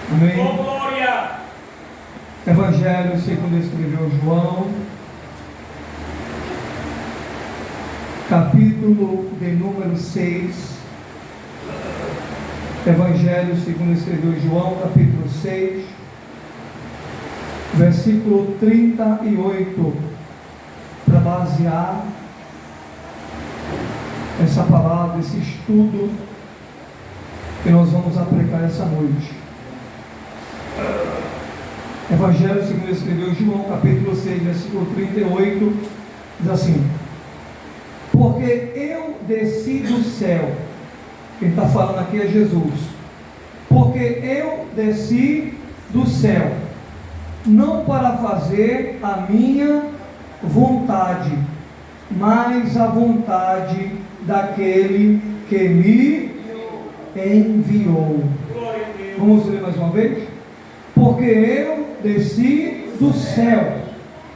Amém? Oh, glória! Evangelho segundo escreveu João, capítulo de número 6. Evangelho segundo escreveu João, capítulo 6, versículo 38, para basear essa palavra, esse estudo que nós vamos aplicar essa noite. Evangelho segundo escreveu João, capítulo 6, versículo 38, diz assim: porque eu desci do céu. Quem está falando aqui é Jesus. Porque eu desci do céu, não para fazer a minha vontade, mas a vontade daquele que me enviou. Vamos ler mais uma vez? Porque eu desci do céu,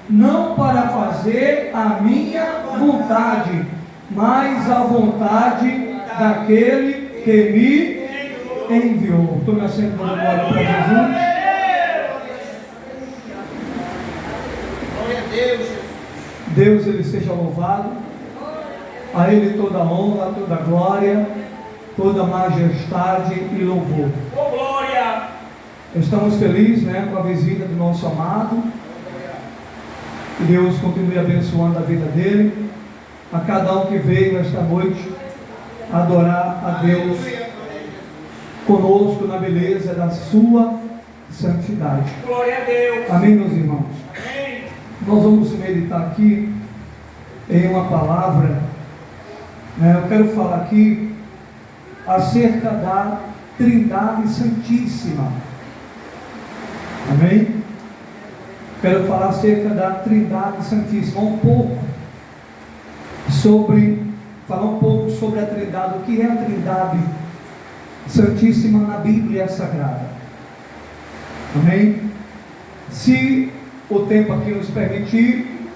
não para fazer a minha vontade, mas a vontade daquele que me enviou. Estou me assentando glória para Jesus. Glória a Deus. Deus, Ele seja louvado. A Ele toda honra, toda glória, toda majestade e louvor. Oh, glória! Estamos felizes, com a visita do nosso amado. Que Deus continue abençoando a vida dele, a cada um que veio esta noite adorar a Deus conosco na beleza da sua santidade. Glória a Deus. Amém, meus irmãos? Amém. Nós vamos meditar aqui em uma palavra. Eu quero falar aqui acerca da Trindade Santíssima. Amém? Quero falar acerca da Trindade Santíssima, falar um pouco sobre a Trindade, o que é a Trindade Santíssima na Bíblia Sagrada. Amém? Se o tempo aqui nos permitir,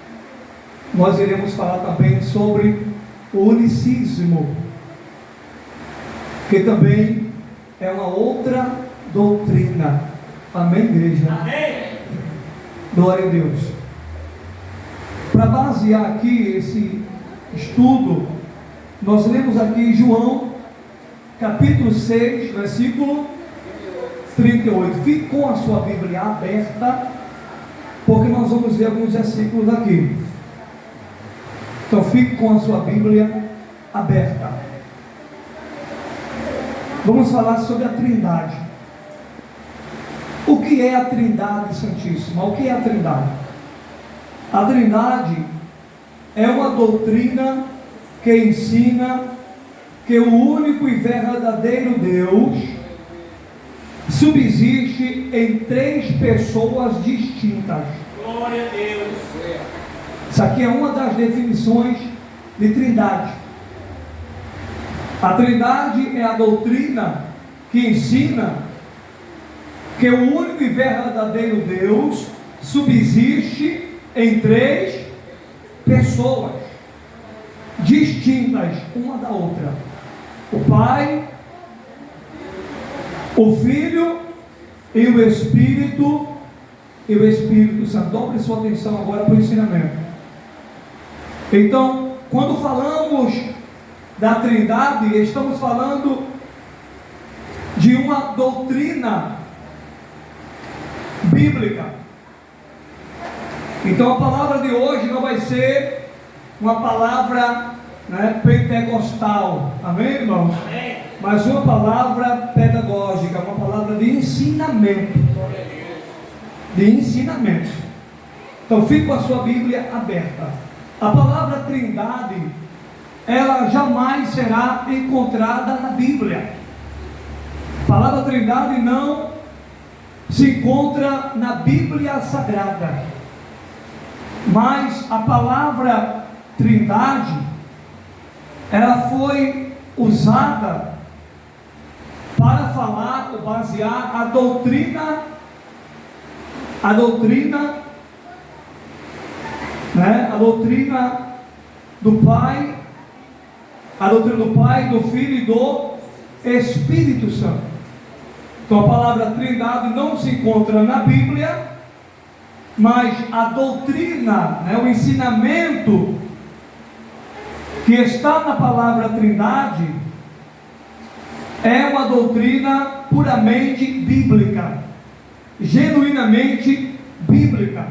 nós iremos falar também sobre o unicismo, que também é uma outra doutrina. Amém, igreja? Amém. Glória a Deus. Para basear aqui esse estudo, nós lemos aqui João, capítulo 6, versículo 38. Fique com a sua Bíblia aberta, porque nós vamos ver alguns versículos aqui. Então fique com a sua Bíblia aberta. Vamos falar sobre a Trindade. O que é a Trindade Santíssima? O que é a Trindade? A Trindade é uma doutrina que ensina que o único e verdadeiro Deus subsiste em três pessoas distintas. Glória a Deus. Isso aqui é uma das definições de Trindade. A Trindade é a doutrina que ensina que o único e verdadeiro Deus subsiste em três pessoas distintas uma da outra: o Pai, o Filho e o Espírito Santo. Dobre sua atenção agora para o ensinamento. Então, quando falamos da Trindade, estamos falando de uma doutrina bíblica. Então a palavra de hoje não vai ser uma palavra pentecostal, amém, irmãos? Amém. Mas uma palavra pedagógica, uma palavra de ensinamento. De ensinamento. Então fique com a sua Bíblia aberta. A palavra Trindade, ela jamais será encontrada na Bíblia. A palavra Trindade não se encontra na Bíblia Sagrada, mas a palavra Trindade, ela foi usada para falar ou basear a doutrina do Pai, a doutrina do Pai, do Filho e do Espírito Santo. Então a palavra trindade não se encontra na Bíblia, mas a doutrina, o ensinamento que está na palavra trindade é uma doutrina puramente bíblica, genuinamente bíblica.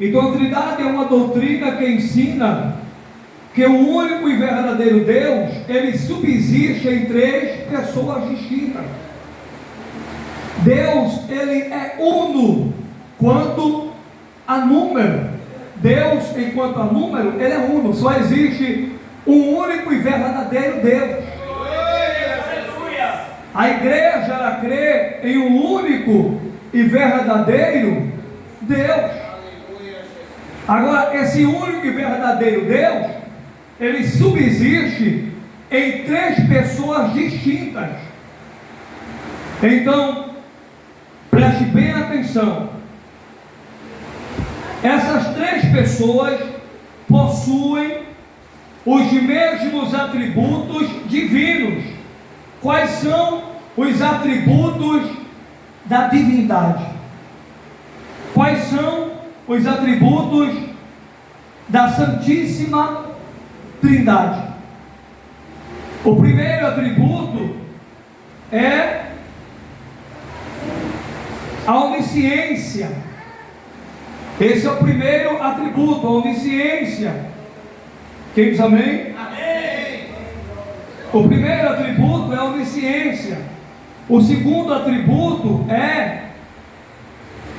Então a trindade é uma doutrina que ensina que o único e verdadeiro Deus, ele subsiste em três pessoas distintas. Deus, ele é uno quanto a número. Deus, enquanto a número, ele é uno. Só existe um único e verdadeiro Deus. A igreja, ela crê em um único e verdadeiro Deus. Agora, esse único e verdadeiro Deus, ele subsiste em três pessoas distintas. Então, preste bem atenção. Essas três pessoas possuem os mesmos atributos divinos. Quais são os atributos da divindade? Quais são os atributos da Santíssima Trindade? O primeiro atributo é a onisciência. Esse é o primeiro atributo, a onisciência. Quem diz amém? Amém. O primeiro atributo é a onisciência. O segundo atributo é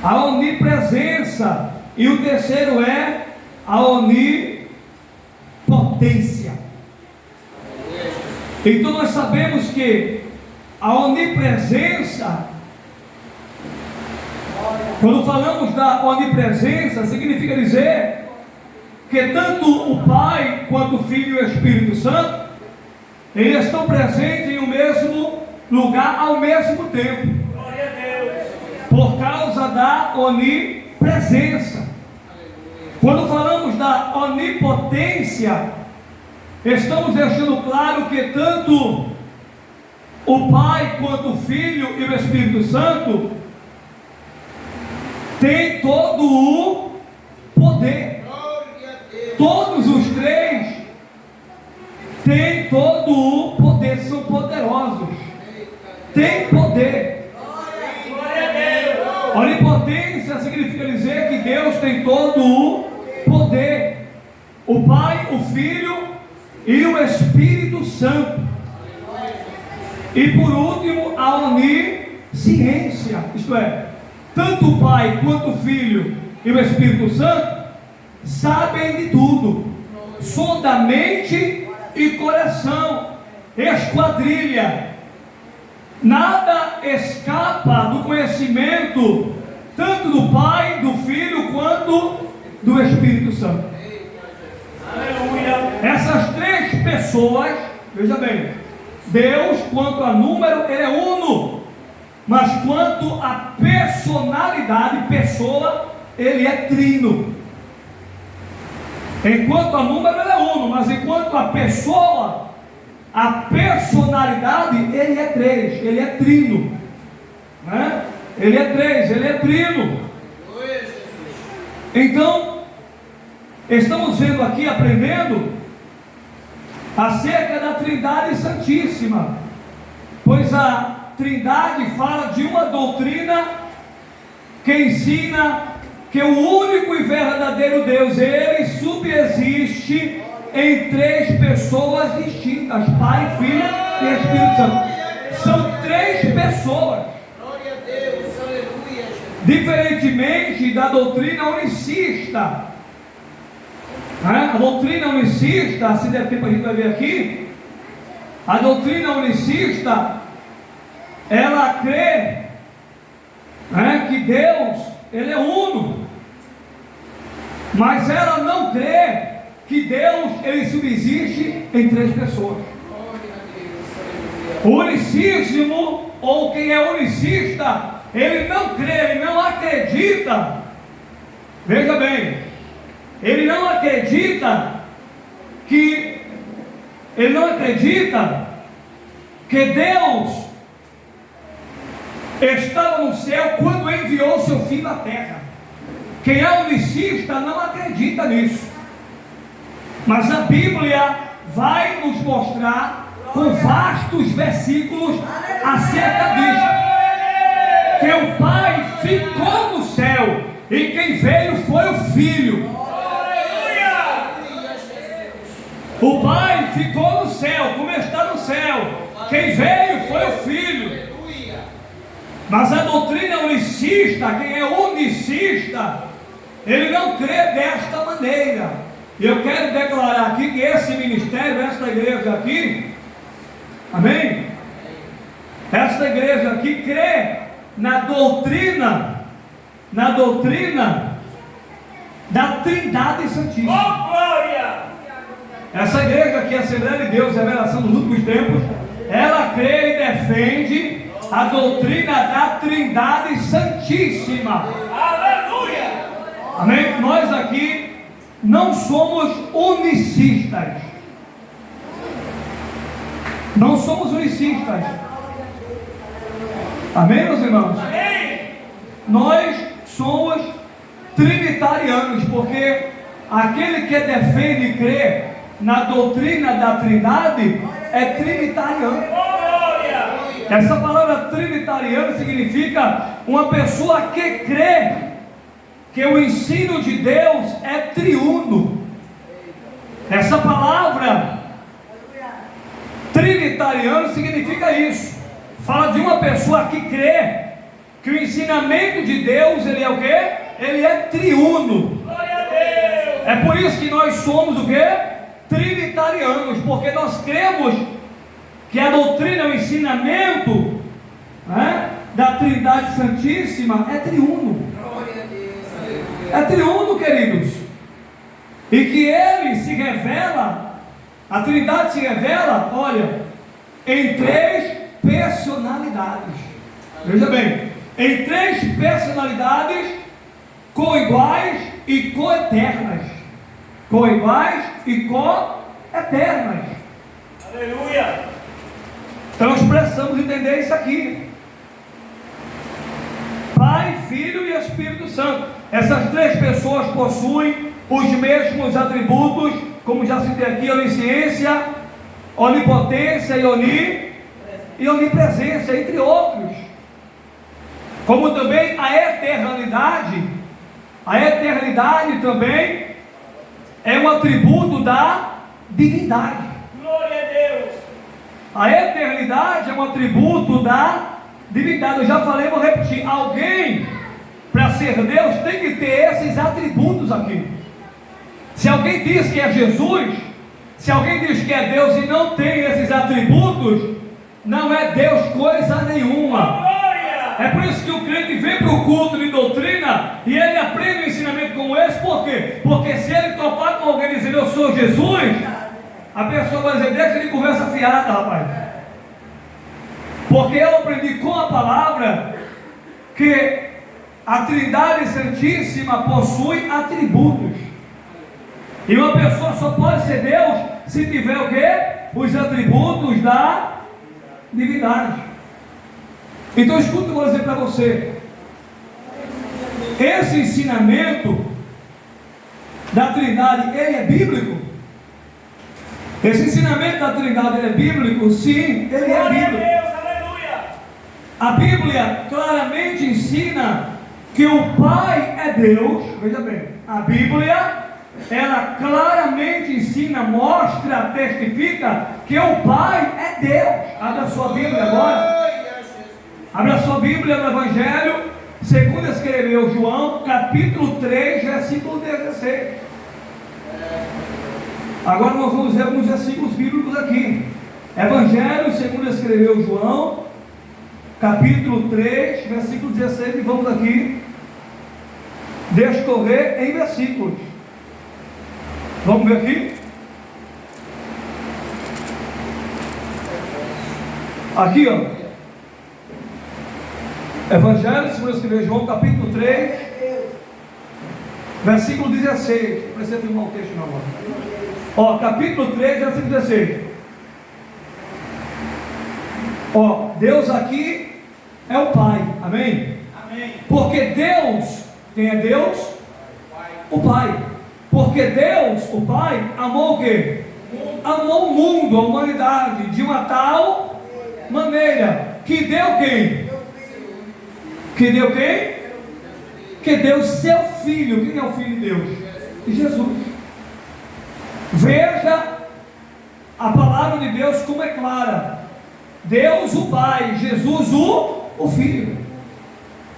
a onipresença. E o terceiro é a onipotência. Então nós sabemos que a onipresença, quando falamos da onipresença, significa dizer que tanto o Pai quanto o Filho e o Espírito Santo, eles estão presentes em um mesmo lugar ao mesmo tempo. Glória a Deus. Por causa da onipresença. Quando falamos da onipotência, estamos deixando claro que tanto o Pai quanto o Filho e o Espírito Santo tem todo o poder. Todos os três têm todo o poder, são poderosos. Tem poder. Onipotência significa dizer que Deus tem todo o poder. O Pai, o Filho e o Espírito Santo. E por último, a onisciência, isto é, tanto o Pai quanto o Filho e o Espírito Santo sabem de tudo, sonda mente e coração, esquadrilha, nada escapa do conhecimento tanto do Pai, do Filho quanto do Espírito Santo. Aleluia. Essas três pessoas, veja bem, Deus quanto a número, ele é uno, mas quanto a personalidade, pessoa, ele é trino. Enquanto a número, ele é uno, mas enquanto a pessoa, a personalidade, ele é três, ele é trino, né? Ele é três, ele é trino. Então, estamos vendo aqui, aprendendo acerca da Trindade Santíssima, pois a Trindade fala de uma doutrina que ensina que o único e verdadeiro Deus, ele subsiste em três pessoas distintas: Pai, Filho e Espírito Santo. São três pessoas. Glória a Deus, aleluia. Diferentemente da doutrina unicista. A doutrina unicista, se der tempo a gente vai ver aqui, a doutrina unicista, ela crê que Deus, ele é uno, mas ela não crê que Deus, ele subsiste em três pessoas. O unicismo, ou quem é unicista, ele não crê, ele não acredita, veja bem, ele não acredita que Deus estava no céu quando enviou seu filho à terra. Quem é unicista não acredita nisso, mas a Bíblia vai nos mostrar com vastos versículos acerca disso, que o Pai ficou no céu e quem veio foi o Filho. O Pai ficou no céu, como está no céu, quem veio foi o Filho. Mas a doutrina unicista, quem é unicista, ele não crê desta maneira. Eu quero declarar aqui que esse ministério, esta igreja aqui, amém? Esta igreja aqui crê na doutrina da Trindade Santíssima. Oh, glória! Essa igreja aqui, a Assembleia de Deus, Revelação dos Últimos Tempos, ela crê e defende a doutrina da Trindade Santíssima. Aleluia! Amém? Nós aqui não somos unicistas. Não somos unicistas. Amém, meus irmãos? Amém! Nós somos trinitarianos, porque aquele que defende e crê na doutrina da Trindade é trinitariano. Oh, glória! Essa palavra trinitariano significa uma pessoa que crê que o ensino de Deus é triuno. Essa palavra trinitariano significa isso. Fala de uma pessoa que crê que o ensinamento de Deus, ele é o quê? Ele é triuno. Glória a Deus! É por isso que nós somos o quê? Trinitarianos, porque nós cremos que a doutrina, o ensinamento, né, da Trindade Santíssima é triuno. É triuno, queridos. E que ele se revela, a Trindade se revela, olha, em três personalidades. Veja bem, em três personalidades coiguais e coeternas. Coiguais e coeternas. Aleluia! Então nós precisamos entender isso aqui. Pai, Filho e Espírito Santo. Essas três pessoas possuem os mesmos atributos, como já citei aqui: onisciência, onipotência e onipresença, entre outros. Como também a eternidade. A eternidade também é um atributo da divindade. Glória a Deus! A eternidade é um atributo da divindade. Eu já falei, vou repetir. Alguém, para ser Deus, tem que ter esses atributos aqui. Se alguém diz que é Jesus, se alguém diz que é Deus e não tem esses atributos, não é Deus coisa nenhuma. Glória! É por isso que o crente vem para o culto de doutrina e ele aprende um ensinamento como esse. Por quê? Porque se ele topar com alguém dizendo eu sou Jesus, a pessoa vai dizer, deixa ele conversa fiada, rapaz. Porque eu aprendi com a palavra que a Trindade Santíssima possui atributos. E uma pessoa só pode ser Deus se tiver o quê? Os atributos da divindade. Então escuta o que eu vou dizer para você. Esse ensinamento da Trindade, ele é bíblico? Esse ensinamento da Trindade, ele é bíblico? Sim, ele é bíblico. Glória a Deus! Aleluia! A Bíblia claramente ensina que o Pai é Deus. Veja bem, a Bíblia, ela claramente ensina, mostra, testifica que o Pai é Deus. Abra a sua Bíblia agora. Abra a sua Bíblia no Evangelho, segundo escreveu João, capítulo 3, versículo 16. Agora nós vamos ver alguns versículos bíblicos aqui. Evangelho, segundo escreveu João, capítulo 3, versículo 16, e vamos aqui descorrer em versículos. Vamos ver aqui? Aqui, ó. Evangelho, segundo escreveu João, capítulo 3, versículo 16. Não precisa filmar o texto não, agora. Ó, capítulo 3, versículo 16. Ó, Deus aqui é o Pai. Amém? Amém. Porque Deus, quem é Deus? O Pai. Porque Deus, o Pai, amou o quê? Amou o mundo, a humanidade, de uma tal maneira que deu quem? Que deu quem? Que deu seu Filho. Quem é o Filho de Deus? Jesus. Veja a palavra de Deus como é clara. Deus o Pai, Jesus o Filho.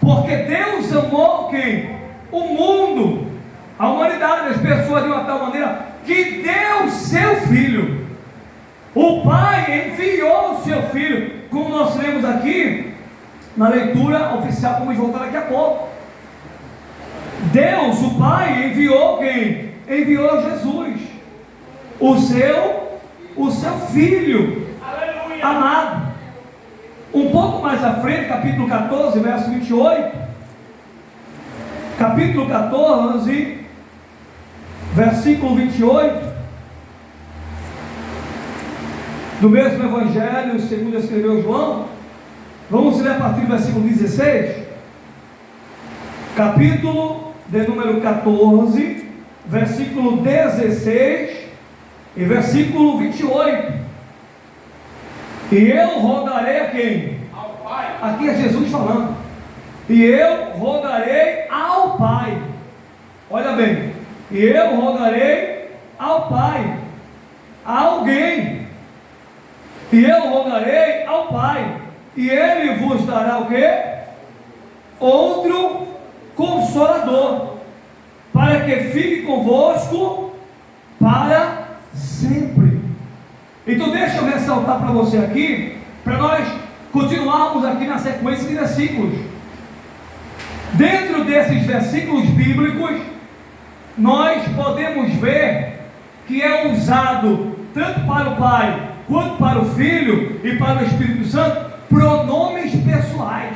Porque Deus amou quem? O mundo, a humanidade, as pessoas de uma tal maneira que deu seu Filho. O Pai enviou o seu Filho, como nós lemos aqui na leitura oficial, vamos voltar daqui a pouco. Deus, o Pai, enviou quem? Enviou Jesus, o seu Filho. Aleluia. Amado. Um pouco mais à frente, capítulo 14, verso 28. Capítulo 14, versículo 28. Do mesmo Evangelho, segundo escreveu João. Vamos ler a partir do versículo 16. Capítulo de número 14, versículo 16 e versículo 28. E eu rogarei a quem? Ao Pai. Aqui é Jesus falando. E eu rogarei ao Pai. Olha bem. E eu rogarei ao Pai. A alguém. E eu rogarei ao Pai. E Ele vos dará o quê? Outro Consolador. Para que fique convosco para sempre. Então deixa eu ressaltar para você aqui, para nós continuarmos aqui na sequência de versículos. Dentro desses versículos bíblicos, nós podemos ver que é usado tanto para o Pai, quanto para o Filho e para o Espírito Santo, pronomes pessoais.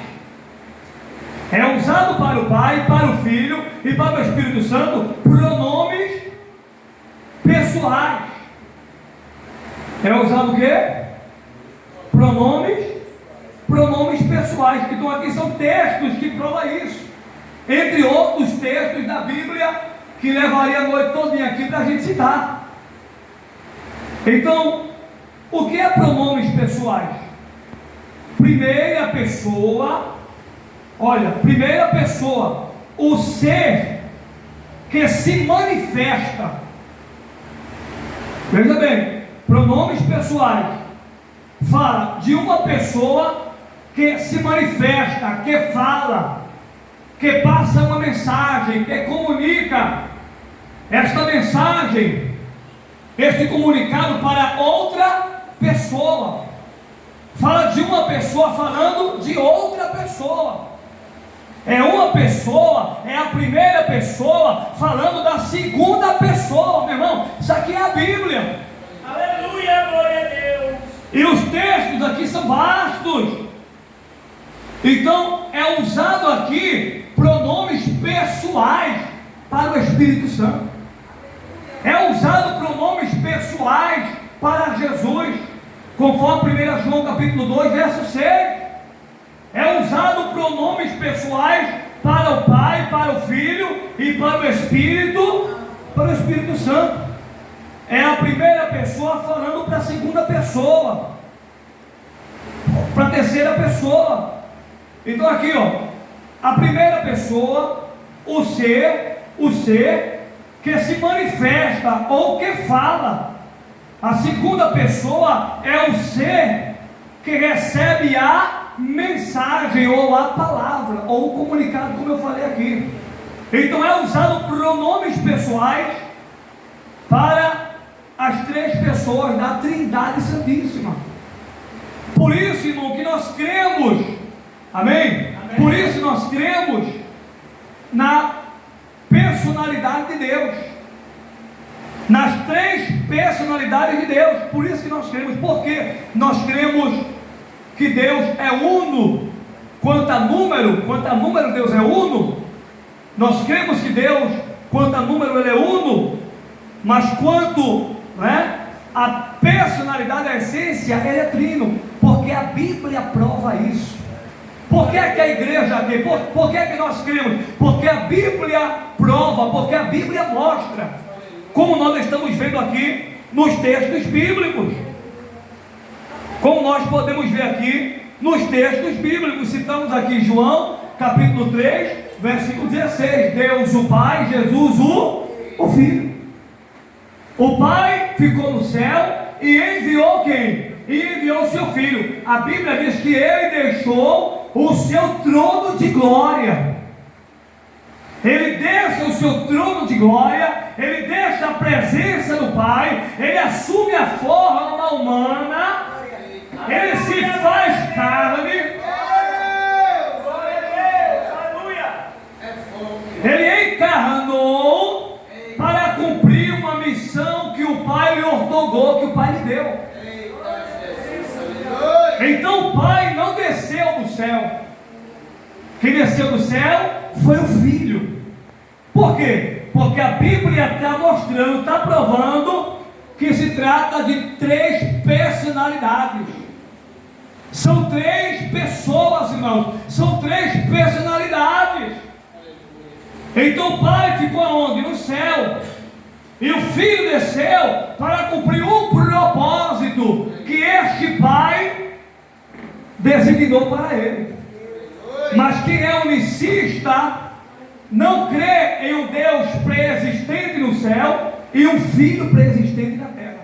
É usado para o Pai, para o Filho e para o Espírito Santo, pronomes pessoais. É usado o quê? Pronomes pessoais. Então aqui são textos que provam isso. Entre outros textos da Bíblia que levaria a noite todinha aqui para a gente citar. Então, o que é pronomes pessoais? Primeira pessoa, olha, primeira pessoa, o ser que se manifesta. Veja bem, pronomes pessoais fala de uma pessoa que se manifesta, que fala, que passa uma mensagem, que comunica esta mensagem, este comunicado para outra pessoa. Fala de uma pessoa falando de outra pessoa. É uma pessoa, é a primeira pessoa falando da segunda pessoa, meu irmão. Isso aqui é a Bíblia. Aleluia, glória a Deus. E os textos aqui são vastos. Então é usado aqui pronomes pessoais para o Espírito Santo. É usado pronomes pessoais para Jesus, conforme 1 João capítulo 2, verso 6. É usado pronomes pessoais para o Pai, para o Filho e para o Espírito Santo. É a primeira pessoa falando para a segunda pessoa, para a terceira pessoa. Então aqui, ó, a primeira pessoa, o ser que se manifesta ou que fala. A segunda pessoa é o ser que recebe a mensagem ou a palavra ou o comunicado, como eu falei aqui. Então é usado pronomes pessoais para as três pessoas da Trindade Santíssima. Por isso, irmão, que nós cremos, amém? Por isso nós cremos na personalidade de Deus, nas três personalidades de Deus. Por isso que nós cremos, porque nós cremos que Deus é uno. Quanto a número Deus é uno. Nós cremos que Deus, quanto a número, Ele é uno. Mas quanto, a personalidade, a essência, Ele é trino. Porque a Bíblia prova isso. Por que a igreja crê? Por que nós cremos? Porque a Bíblia prova, porque a Bíblia mostra, como nós estamos vendo aqui nos textos bíblicos. Como nós podemos ver aqui nos textos bíblicos, citamos aqui João, capítulo 3, versículo 16, Deus o Pai, Jesus o Filho. O Pai ficou no céu e enviou quem? E enviou o seu Filho. A Bíblia diz que ele deixou o seu trono de glória. Ele deixa o seu trono de glória, ele deixa a presença do Pai, ele assume a forma humana, ele se faz carne, ele encarnou para cumprir uma missão que o Pai lhe ortogou, que o Pai lhe deu. Então o Pai não desceu do céu. Quem desceu do céu foi o Filho. Por quê? Porque a Bíblia está mostrando, está provando que se trata de 3 personalidades. São 3 pessoas, irmãos. São 3 personalidades. Então o Pai ficou aonde? No céu. E o Filho desceu para cumprir um propósito que este Pai designou para ele. Mas quem é unicista não crê em um Deus pré-existente no céu e um Filho pré-existente na terra.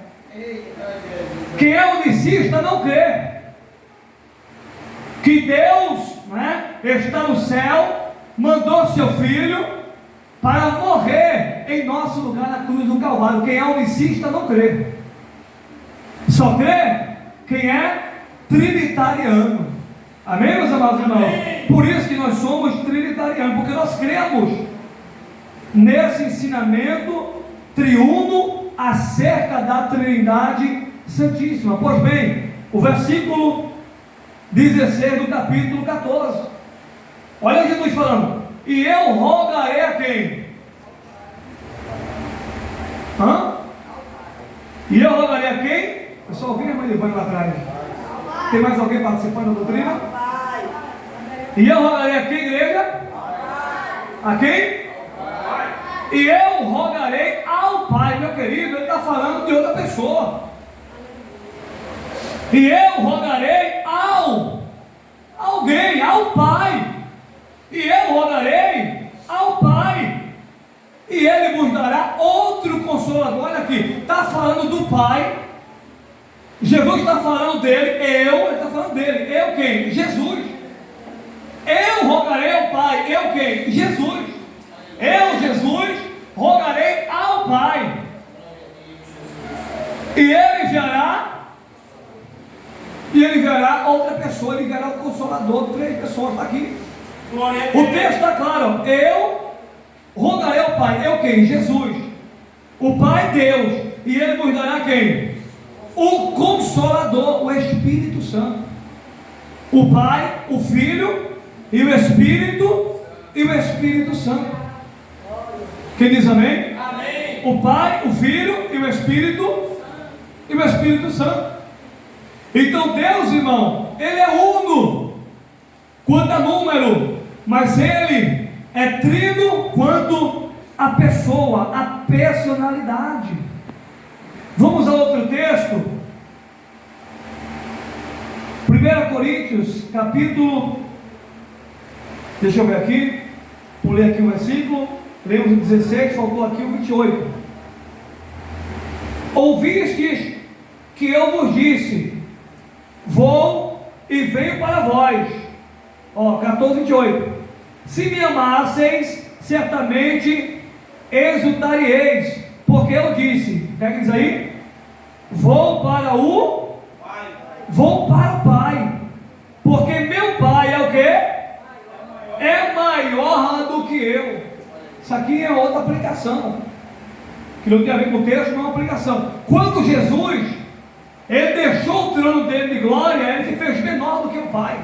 Quem é unicista não crê que Deus, está no céu, mandou seu Filho para morrer em nosso lugar na cruz do Calvário. Quem é unicista não crê. Só crê quem é trinitariano. Amém, meus amados irmãos? Por isso que nós somos trinitarianos, porque nós cremos nesse ensinamento triuno acerca da Trindade Santíssima. Pois bem, o versículo 16 do capítulo 14. Olha Jesus falando: e eu rogarei a quem? E eu rogarei a quem? Eu só ouvi a mãe levando lá atrás. Tem mais alguém participando da doutrina? E eu rogarei a quem, igreja? A quem? E eu rogarei ao Pai, meu querido. Ele está falando de outra pessoa. E eu rogarei ao alguém, ao Pai. E eu rogarei ao Pai, e Ele vos dará outro consolador. Olha aqui, está falando do Pai. Jesus está falando dele, ele está falando dele. Eu quem? Jesus. Eu rogarei ao Pai. Eu quem? Jesus. Eu, Jesus, rogarei ao Pai, e Ele enviará outra pessoa. Ele enviará o Consolador. 3 pessoas, está aqui. O texto está claro. Eu rogarei ao Pai. Eu quem? Jesus. O Pai, Deus. E Ele vos dará quem? O Consolador, o Espírito Santo. O Pai, o Filho e o Espírito Santo. Quem diz amém? Amém. O Pai, o Filho e o Espírito Santo. Então Deus, irmão, Ele é uno quanto a número, mas Ele é trino quanto a pessoa, a personalidade. Vamos a outro texto. 1 Coríntios, capítulo, deixa eu ver aqui, pulei aqui o versículo, lemos o 16, faltou aqui o 28. Ouvistes que eu vos disse: vou e venho para vós. 14, 28. Se me amasseis, certamente exultareis, porque eu disse, pega isso aí, vou para o Pai, porque meu Pai é o quê? É maior do que eu. Isso aqui é outra aplicação, que não tem a ver com o texto, não é uma aplicação. Quando Jesus, Ele deixou o trono dele de glória, Ele se fez menor do que o Pai.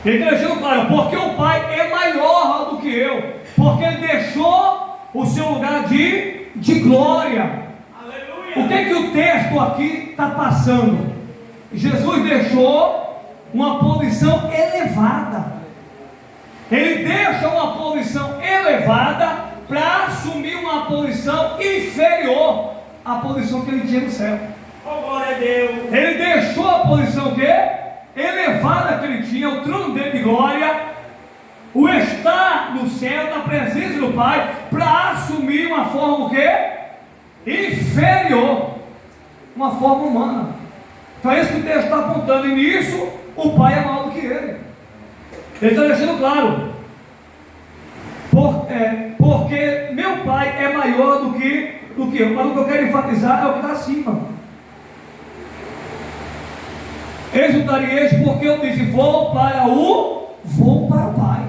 Ele deixou claro, porque o Pai é maior do que eu, porque Ele deixou o seu lugar de glória. Aleluia. O que é que o texto aqui está passando? Jesus deixou uma posição elevada elevada. Ele deixa uma posição elevada para assumir uma posição inferior à posição que ele tinha no céu. Oh, glória a Deus. Ele deixou a posição que elevada que ele tinha, o trono dele de glória, o estar no céu, na presença do Pai, para assumir uma forma o quê? Inferior, uma forma humana. Então é isso que o texto está apontando, e nisso o Pai é maior do que ele. Ele está deixando claro, porque meu Pai é maior do que eu. Mas o que eu quero enfatizar é o que está acima. Exultarieis porque eu disse, vou para o Pai.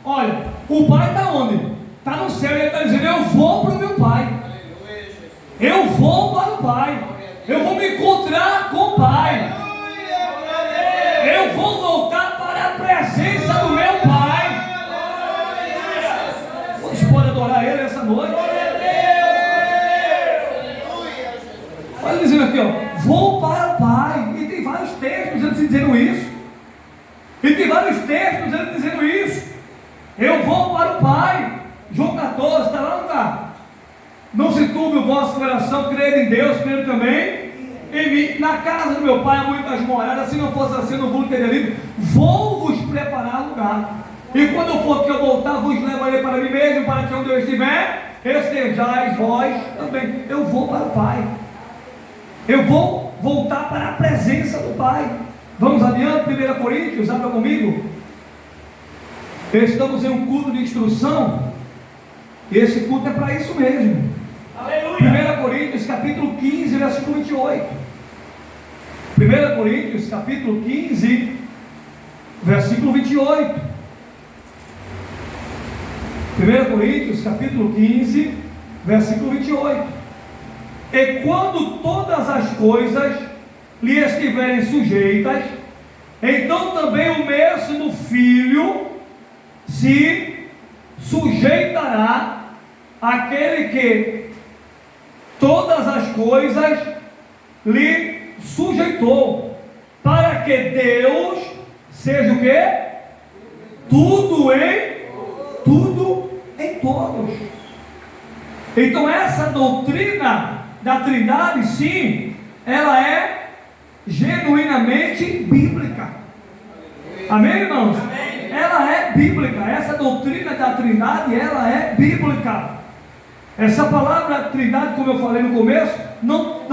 Olha, o Pai está onde? Está no céu, ele está dizendo, eu vou para o meu Pai. Eu vou para o Pai. Eu vou me encontrar com o Pai. Eu vou voltar para a presença do meu Pai. Vocês podem adorar Ele essa noite? Olha dizendo aqui, ó, vou para o Pai. E tem vários textos dizendo isso. E tem vários textos dizendo isso. Eu vou para o Pai. João 14, está lá, não está? Não se turbe o vosso coração, crede em Deus, crede também em mim. Na casa do meu Pai há muitas moradas, se não fosse assim, não vos teria lido. Vou vos preparar lugar. E quando eu for que eu voltar, vos levarei para mim mesmo, para que onde eu estiver, estejais vós também. Eu vou para o Pai. Eu vou voltar para a presença do Pai. Vamos adiante, 1 Coríntios, abra comigo. Estamos em um culto de instrução. E esse culto é para isso mesmo. Aleluia. 1 Coríntios capítulo 15, versículo 28. 1 Coríntios capítulo 15, versículo 28. 1 Coríntios capítulo 15, versículo 28. E quando todas as coisas lhe estiverem sujeitas, então também o mesmo Filho se sujeitará àquele que todas as coisas lhe sujeitou, para que Deus seja o quê? Tudo em todos. Então essa doutrina da Trindade, sim, ela é genuinamente bíblica. Amém, irmãos? Amém. Ela é bíblica. Essa doutrina da Trindade, ela é bíblica. Essa palavra Trindade, como eu falei no começo, não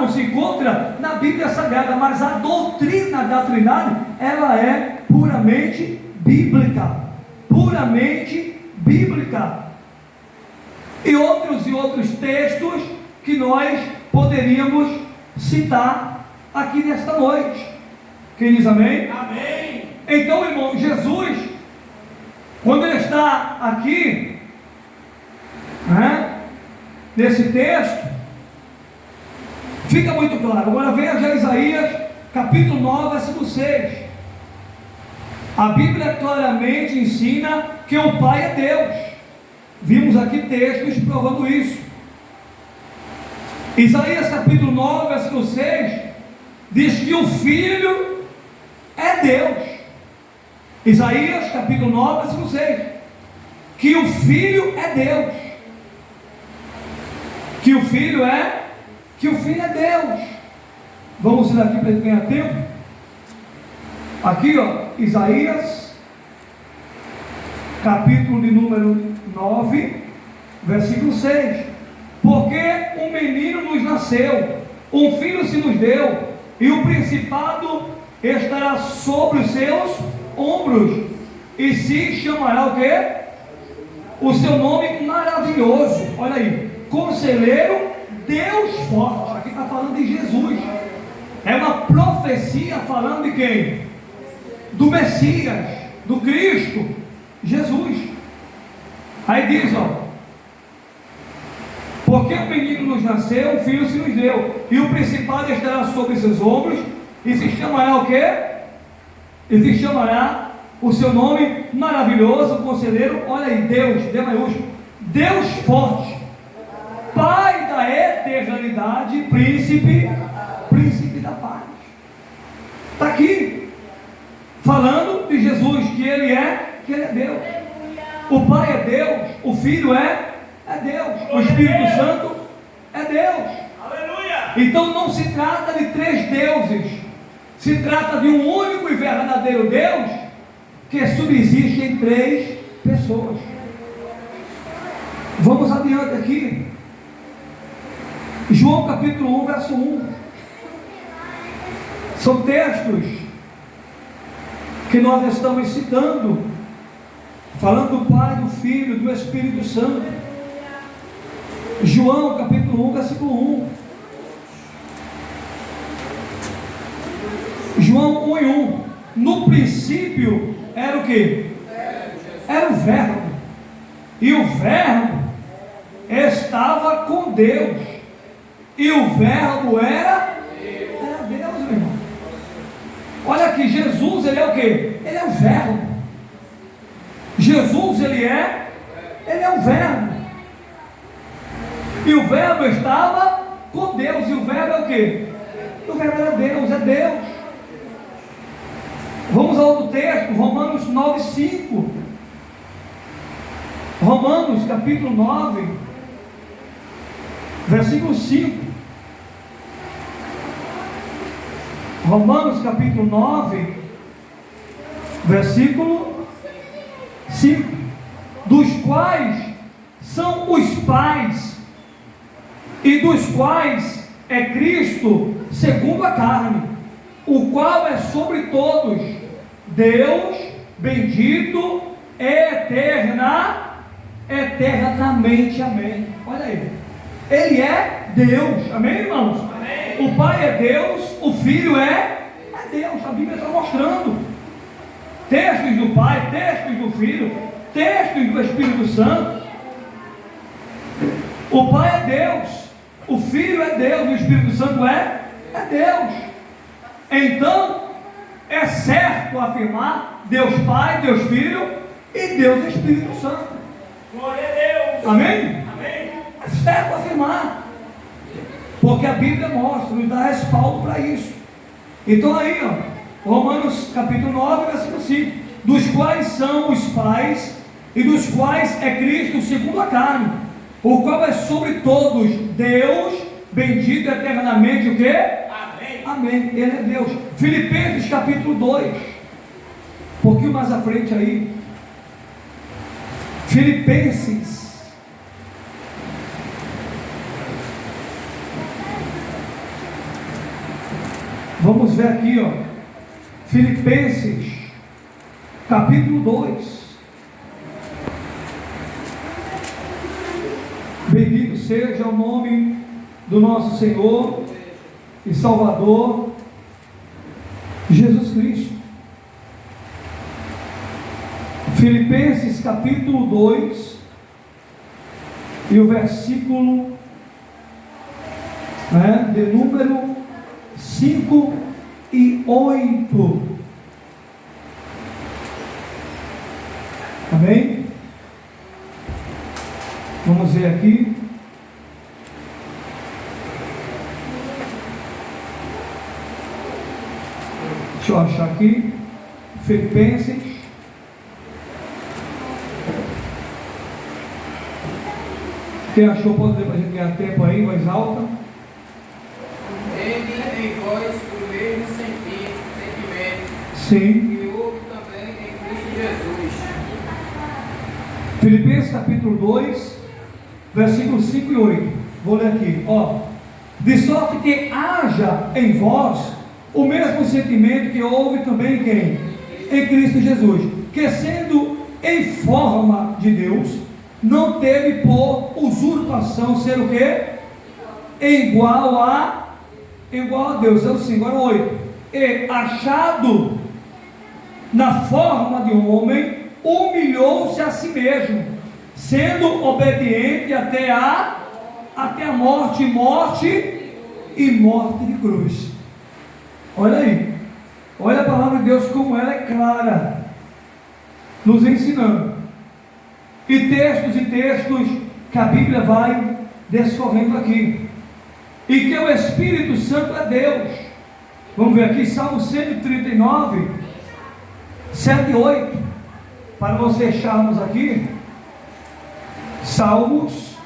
se encontra na Bíblia Sagrada, mas a doutrina da Trindade, ela é puramente bíblica. Puramente bíblica. E outros textos que nós poderíamos citar aqui nesta noite. Quem diz amém? Amém. Então, irmão, Jesus, quando ele está aqui, nesse texto, fica muito claro. Agora veja Isaías capítulo 9, versículo 6. A Bíblia claramente ensina que o Pai é Deus. Vimos aqui textos provando isso. Isaías capítulo 9, versículo 6 diz que o Filho é Deus. Isaías capítulo 9, versículo 6, que o Filho é Deus. Que o Filho é Deus. Vamos ler aqui para ele ganhar tempo. Aqui, ó, Isaías capítulo de número 9, versículo 6. Porque um menino nos nasceu, um filho se nos deu, e o principado estará sobre os seus ombros, e se chamará o quê? O seu nome maravilhoso. Olha aí, Conselheiro, Deus forte. Aqui está falando de Jesus. É uma profecia falando de quem? Do Messias, do Cristo, Jesus. Aí diz, ó, porque um menino nos nasceu, um filho se nos deu, e o principado estará sobre seus ombros, e se chamará o quê? E se chamará o seu nome maravilhoso, conselheiro. Olha aí, Deus, D maiúsculo, Deus forte, Pai da eternidade, príncipe da paz. Está aqui, falando de Jesus, que Ele é Deus. O Pai é Deus, o Filho é Deus, o Espírito Santo é Deus. Aleluia. Então não se trata de três deuses, se trata de um único e verdadeiro Deus que subsiste em três pessoas. Vamos adiante aqui. João capítulo 1, verso 1. São textos que nós estamos citando, falando do Pai, do Filho, do Espírito Santo. João capítulo 1, versículo 1. João 1 e 1. No princípio era o que? Era o Verbo. E o Verbo estava com Deus. E o Verbo era Deus, meu irmão. Olha aqui, Jesus, ele é o que? Ele é o Verbo. Jesus, ele é o Verbo. E o Verbo estava com Deus. E o Verbo é o que? O Verbo era Deus, é Deus. Vamos ao outro texto, Romanos 9, 5. Romanos capítulo 9, versículo 5. Romanos capítulo 9, versículo 5. Dos quais são os pais, e dos quais é Cristo segundo a carne, o qual é sobre todos, Deus bendito eternamente, amém. Olha aí, Ele é Deus, amém, irmãos? Amém. O Pai é Deus, o Filho é Deus. A Bíblia está mostrando textos do Pai, textos do Filho, textos do Espírito Santo. O Pai é Deus, o Filho é Deus, o Espírito Santo é Deus. Então é certo afirmar Deus Pai, Deus Filho e Deus Espírito Santo. Glória a Deus. Amém? Amém. É certo afirmar, porque a Bíblia mostra, nos dá respaldo para isso. Então aí, ó, Romanos capítulo 9, versículo 5. Dos quais são os pais, e dos quais é Cristo segundo a carne, o qual é sobre todos, Deus bendito eternamente, o quê? Amém. Amém. Ele é Deus. Filipenses capítulo 2, um pouquinho mais à frente aí. Filipenses vamos ver aqui, ó. Filipenses capítulo 2. Bendito seja o nome do nosso Senhor e Salvador Jesus Cristo. Filipenses capítulo 2 e o versículo de número 5 e 8. Amém? Vamos ver aqui. Deixa eu achar aqui. Filipenses. Quem achou pode ler para a gente ganhar tempo aí, mais alta. Ele em vós o mesmo sentimento Sim. que houve também em Cristo Jesus. Filipenses capítulo 2, versículos 5 e 8. Vou ler aqui, ó. De sorte que haja em vós o mesmo sentimento que houve também em quem? Em Cristo Jesus. Que sendo em forma de Deus, não teve por usurpação ser o quê? Igual a Deus. É o 5, agora o 8. E achado na forma de homem, humilhou-se a si mesmo, sendo obediente até a morte e morte de cruz. Olha aí, olha a palavra de Deus como ela é clara, nos ensinando. E textos que a Bíblia vai descorrendo aqui. E que o Espírito Santo é Deus. Vamos ver aqui, Salmo 139, 7 e 8, para nós fecharmos aqui. Salmos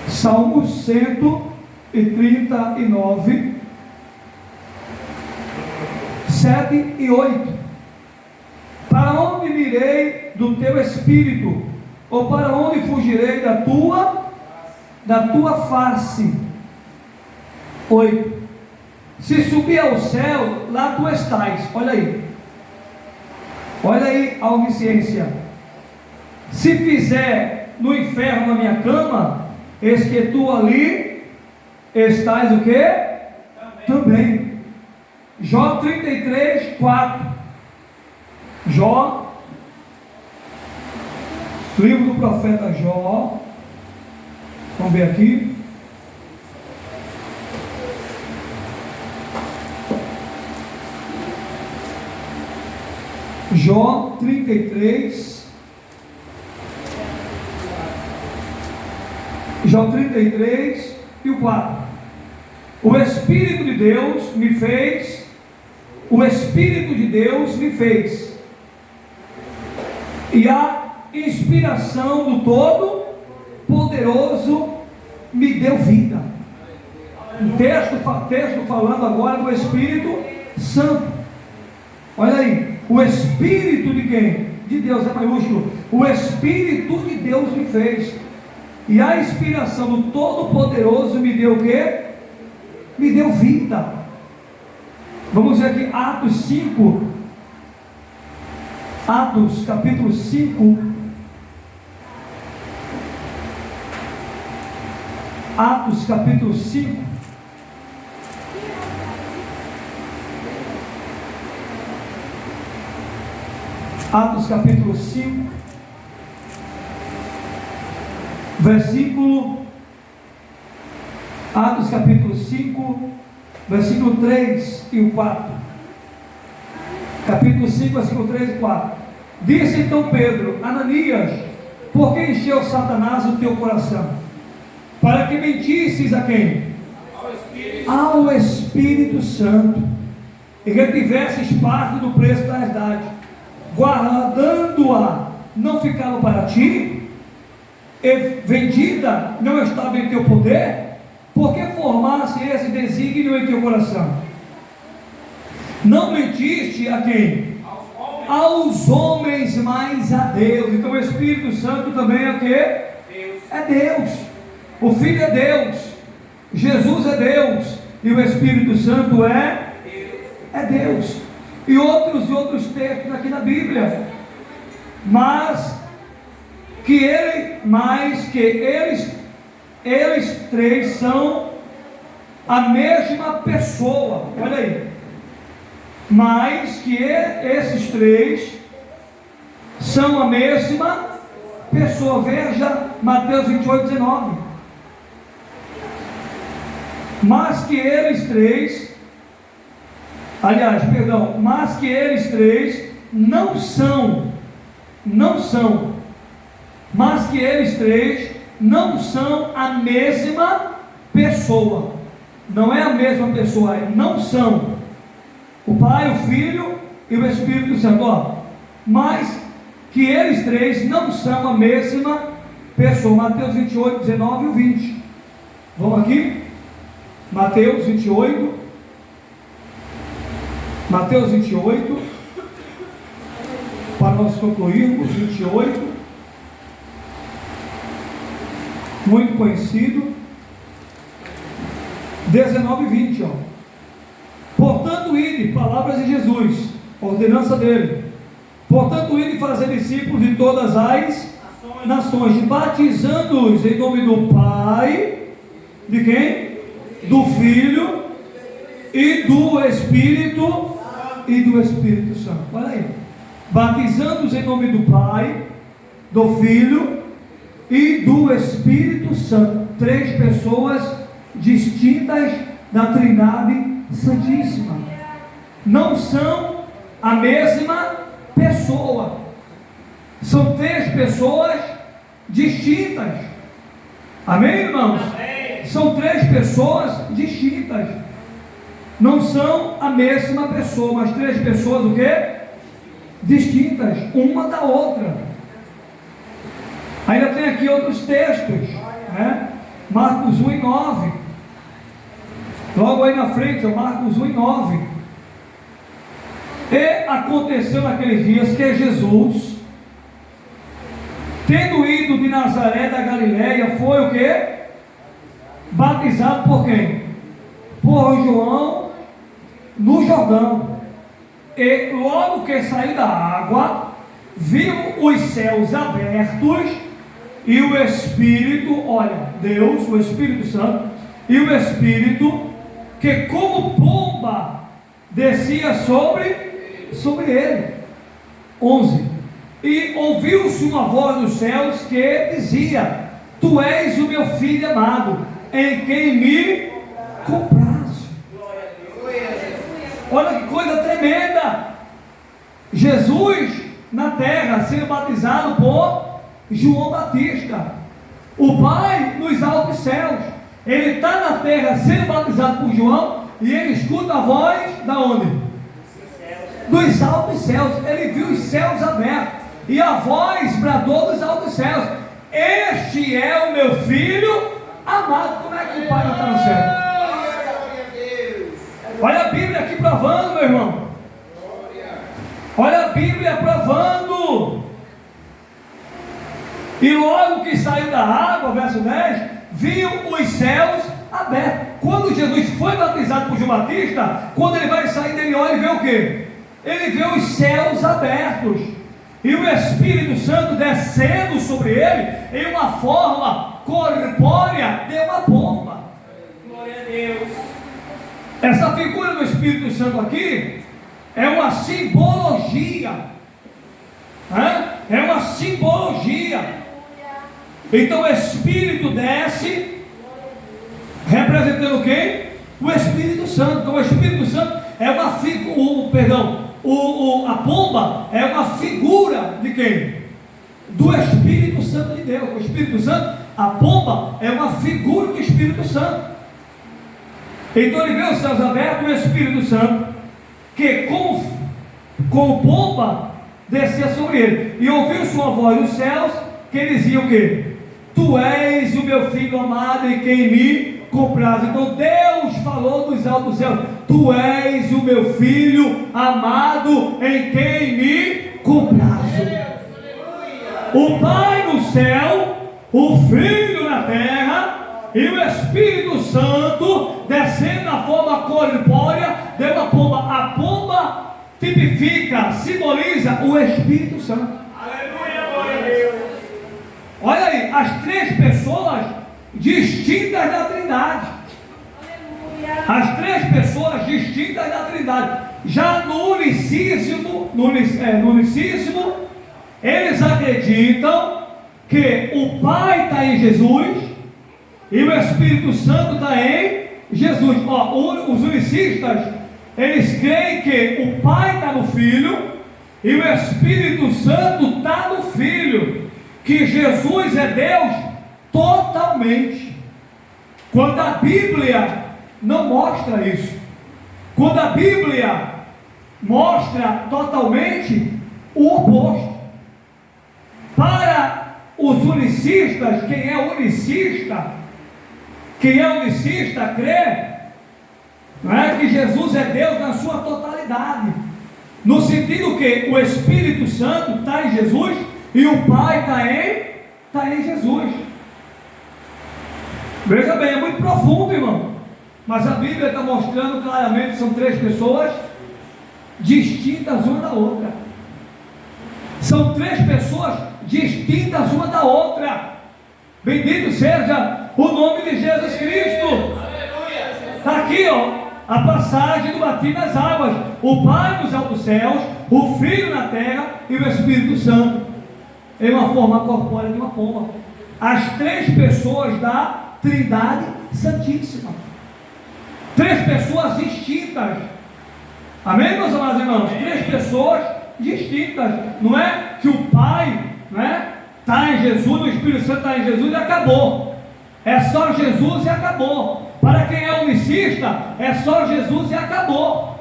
139, 7 e 8. Para onde me irei do teu espírito? Ou para onde fugirei da tua face? 8. Se subir ao céu, lá tu estás. Olha aí a onisciência. Se fizer no inferno a minha cama, eis que tu ali estás o quê? Também. Jó 33, 4. Jó, livro do profeta Jó. Vamos ver aqui. Jó 33. Jó 33 e o 4. O Espírito de Deus me fez. O Espírito de Deus me fez. E a inspiração do Todo-Poderoso me deu vida. O texto falando agora do Espírito Santo. Olha aí, o Espírito de quem? De Deus, é maiúsculo. O Espírito de Deus me fez. E a inspiração do Todo-Poderoso me deu o quê? Me deu vida. Vamos ver aqui Atos 5. Atos capítulo 5. Atos capítulo 5. Atos capítulo 5, versículo. Atos capítulo 5, versículo 3 e o 4. Capítulo 5, versículo 3 e 4. Disse então Pedro: Ananias, por que encheu Satanás o teu coração? Para que mentisses a quem? Ao Espírito Santo, e retivesses parte do preço da herdade, guardando-a, não ficava para ti? E vendida não estava em teu poder? Por que formasse esse desígnio em teu coração? Não mentiste a quem? Aos homens, mas a Deus. Então o Espírito Santo também é o quê? É Deus. O Filho é Deus. Jesus é Deus. E o Espírito Santo é Deus. E outros textos aqui na Bíblia. Mas que eles três são a mesma pessoa. Olha aí. Mas que esses três são a mesma pessoa. Veja Mateus 28, 19. Mas que eles três não são, mas que eles três não são a mesma pessoa. Não é a mesma pessoa, não são. O Pai, o Filho e o Espírito Santo. Ó, mas que eles três não são a mesma pessoa. Mateus 28, 19 e 20. Vamos aqui? Mateus 28. Mateus 28. Para nós concluirmos, 28. Muito conhecido. 19 e 20. Ó. Portanto, ide, palavras de Jesus, ordenança dele. Portanto, ide fazer discípulos de todas as nações, batizando-os em nome do Pai, de quem? Do Filho e do Espírito Santo. Olha aí. Batizando-os em nome do Pai, do Filho e do Espírito Santo. Três pessoas distintas da Trindade Santíssima. Não são a mesma pessoa. São três pessoas distintas. Amém, irmãos? Amém. São três pessoas distintas. não são a mesma pessoa, mas três pessoas o quê? Distintas, uma da outra. Ainda tem aqui outros textos, né? Marcos 1 e 9. Logo aí na frente, Marcos 1 e 9. E aconteceu naqueles dias que Jesus, tendo ido de Nazaré da Galileia, foi o quê? Batizado por quem? Por João no Jordão. E logo que saiu da água, viu os céus abertos e o Espírito, olha, Deus, o Espírito Santo, e o Espírito, que como pomba descia sobre ele. 11. E ouviu-se uma voz dos céus que dizia: Tu és o meu filho amado, em quem me comprazo. Olha que coisa tremenda. Jesus na terra sendo batizado por João Batista, o Pai nos altos céus. Ele está na terra sendo batizado por João, e ele escuta a voz da onde? Dos altos céus. Ele viu os céus abertos, e a voz bradou dos altos céus: Este é o meu filho amado. Como é que o Pai não está no céu? Olha a Bíblia aqui provando, meu irmão. Olha a Bíblia provando. E logo que saiu da água, verso 10, viu os céus abertos. Quando Jesus foi batizado por João Batista, quando ele vai sair dele, olha e vê o quê? Ele vê os céus abertos e o Espírito Santo descendo sobre ele em uma forma corpórea de uma pomba. Glória a Deus. Essa figura do Espírito Santo aqui é uma simbologia. É uma simbologia. Então o Espírito desce, representando quem? O Espírito Santo. Então o Espírito Santo é uma figura, a pomba é uma figura de quem? Do Espírito Santo de Deus. O Espírito Santo, a pomba é uma figura do Espírito Santo. Então ele vê os céus abertos e o Espírito Santo, que como pomba descia sobre ele, e ouviu sua voz dos céus, que dizia o quê? Tu és o meu filho amado, em quem me compraz. Então Deus falou dos altos céus: Tu és o meu filho amado, em quem me comprazo. O Pai no céu, o Filho na terra, e o Espírito Santo descendo na forma corpórea de uma pomba. A pomba tipifica, simboliza o Espírito Santo. Aleluia, glória a Deus. Olha aí, as três pessoas distintas da Trindade. As três pessoas distintas da Trindade. Já no unicíssimo, eles acreditam que o Pai está em Jesus e o Espírito Santo está em Jesus. Os unicistas, eles creem que o Pai está no Filho e o Espírito Santo está no Filho, que Jesus é Deus totalmente, quando a Bíblia não mostra isso. Quando a Bíblia mostra totalmente o oposto. Para os unicistas, quem é unicista crê, não é, que Jesus é Deus na sua totalidade, no sentido que o Espírito Santo está em Jesus e o Pai está em Jesus. Veja bem, é muito profundo, irmão, mas a Bíblia está mostrando claramente que são três pessoas distintas uma da outra. São três pessoas distintas uma da outra. Bendito seja o nome de Jesus Cristo. Está aqui, a passagem do batismo nas águas: o Pai nos altos céus, o Filho na terra e o Espírito Santo em uma forma corpórea de uma pomba. As três pessoas da Trindade Santíssima. Três pessoas distintas. Amém, meus amados irmãos? Três pessoas distintas. Não é que o Pai, está em Jesus, o Espírito Santo está em Jesus e acabou. É só Jesus e acabou. Para quem é unicista, é só Jesus e acabou.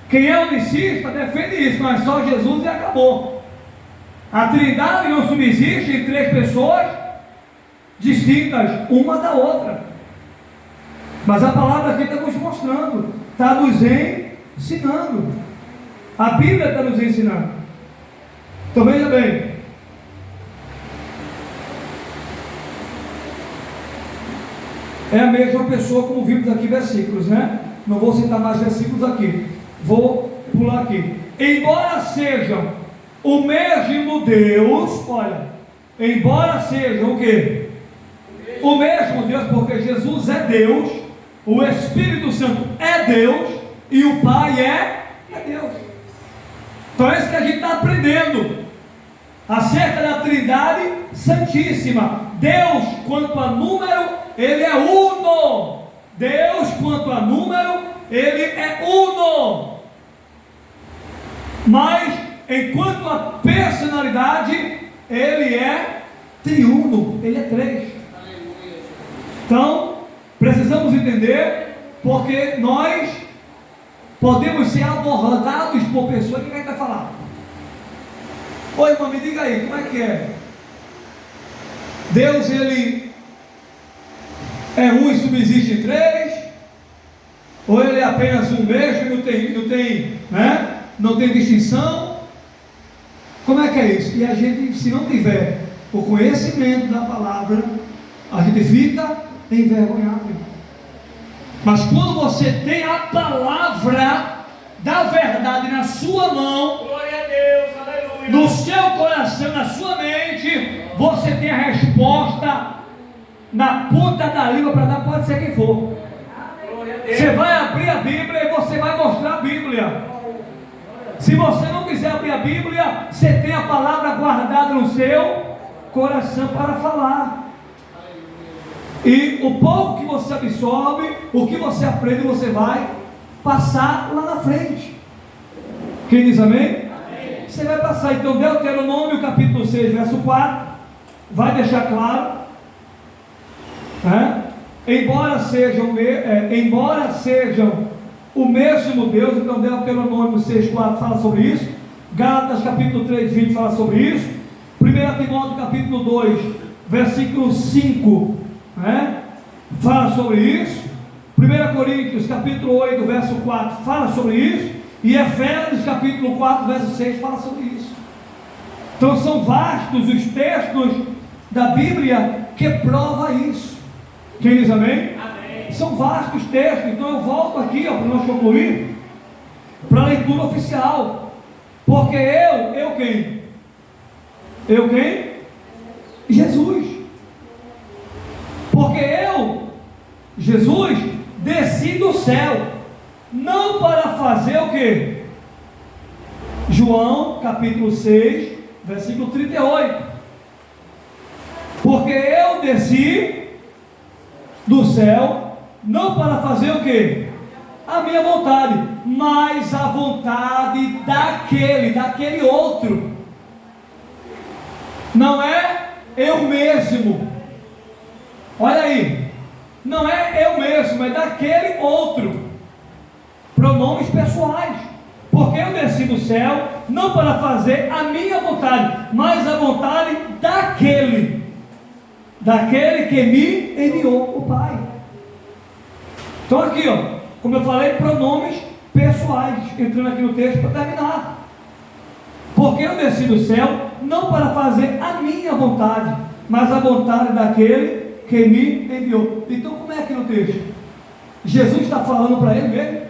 Quem é unicista defende isso, não é só Jesus e acabou. A Trindade não subsiste em três pessoas distintas, uma da outra. Mas a palavra aqui está nos mostrando, está nos ensinando. A Bíblia está nos ensinando. Então veja bem. É a mesma pessoa, como vimos aqui versículos, né? Não vou citar mais versículos aqui. Vou pular aqui. Embora sejam o mesmo Deus, olha, embora sejam o quê? O mesmo Deus, porque Jesus é Deus, o Espírito Santo é Deus e o Pai é Deus. Então é isso que a gente está aprendendo acerca da Trindade Santíssima. Deus, quanto a número, Ele é uno. Deus, quanto a número, Ele é uno. Mas, enquanto a personalidade, Ele é triuno. Ele é três. Então, precisamos entender, porque nós podemos ser abordados por pessoas que vai falar. Oi, irmão, me diga aí, como é que é? Deus, Ele é um e subsiste em três? Ou Ele é apenas um mesmo e não tem distinção? Como é que é isso? E a gente, se não tiver o conhecimento da palavra, a gente fica envergonhado. Mas quando você tem a palavra da verdade na sua mão, Glória a Deus, aleluia. no seu coração, na sua mente, você tem a resposta na ponta da língua para dar, pode ser quem for. Glória a Deus. Você vai abrir a Bíblia e você vai mostrar a Bíblia. Se você não quiser abrir a Bíblia, você tem a palavra guardada no seu coração para falar. E o pouco que você absorve, o que você aprende, você vai passar lá na frente. Quem diz amém? Amém. Você vai passar. Então, Deuteronômio capítulo 6, verso 4, vai deixar claro, né? Embora sejam o mesmo Deus. Então, Deuteronômio 6, 4 fala sobre isso. Gálatas capítulo 3, 20 fala sobre isso. 1 Timóteo capítulo 2, versículo 5, né? Fala sobre isso. 1 Coríntios capítulo 8, verso 4 fala sobre isso. E Efésios capítulo 4, verso 6 fala sobre isso. Então são vastos os textos da Bíblia que prova isso. Quem diz amém? Amém. São vastos textos. Então eu volto aqui para nós concluir, para a leitura oficial. Porque eu quem? Eu quem? Jesus. Porque eu, Jesus, desci do céu, não para fazer o que? João capítulo 6, versículo 38. Porque eu desci do céu, não para fazer o que? A minha vontade, mas a vontade daquele outro. Não é eu mesmo. Olha aí, não é eu mesmo, é daquele outro. Pronomes pessoais. Porque eu desci do céu, não para fazer a minha vontade, mas a vontade daquele que me enviou, o Pai. Então aqui, ó, como eu falei, pronomes pessoais, entrando aqui no texto para terminar. Porque eu desci do céu, não para fazer a minha vontade, mas a vontade daquele que me enviou. Então como é aqui no texto? Jesus está falando para ele mesmo?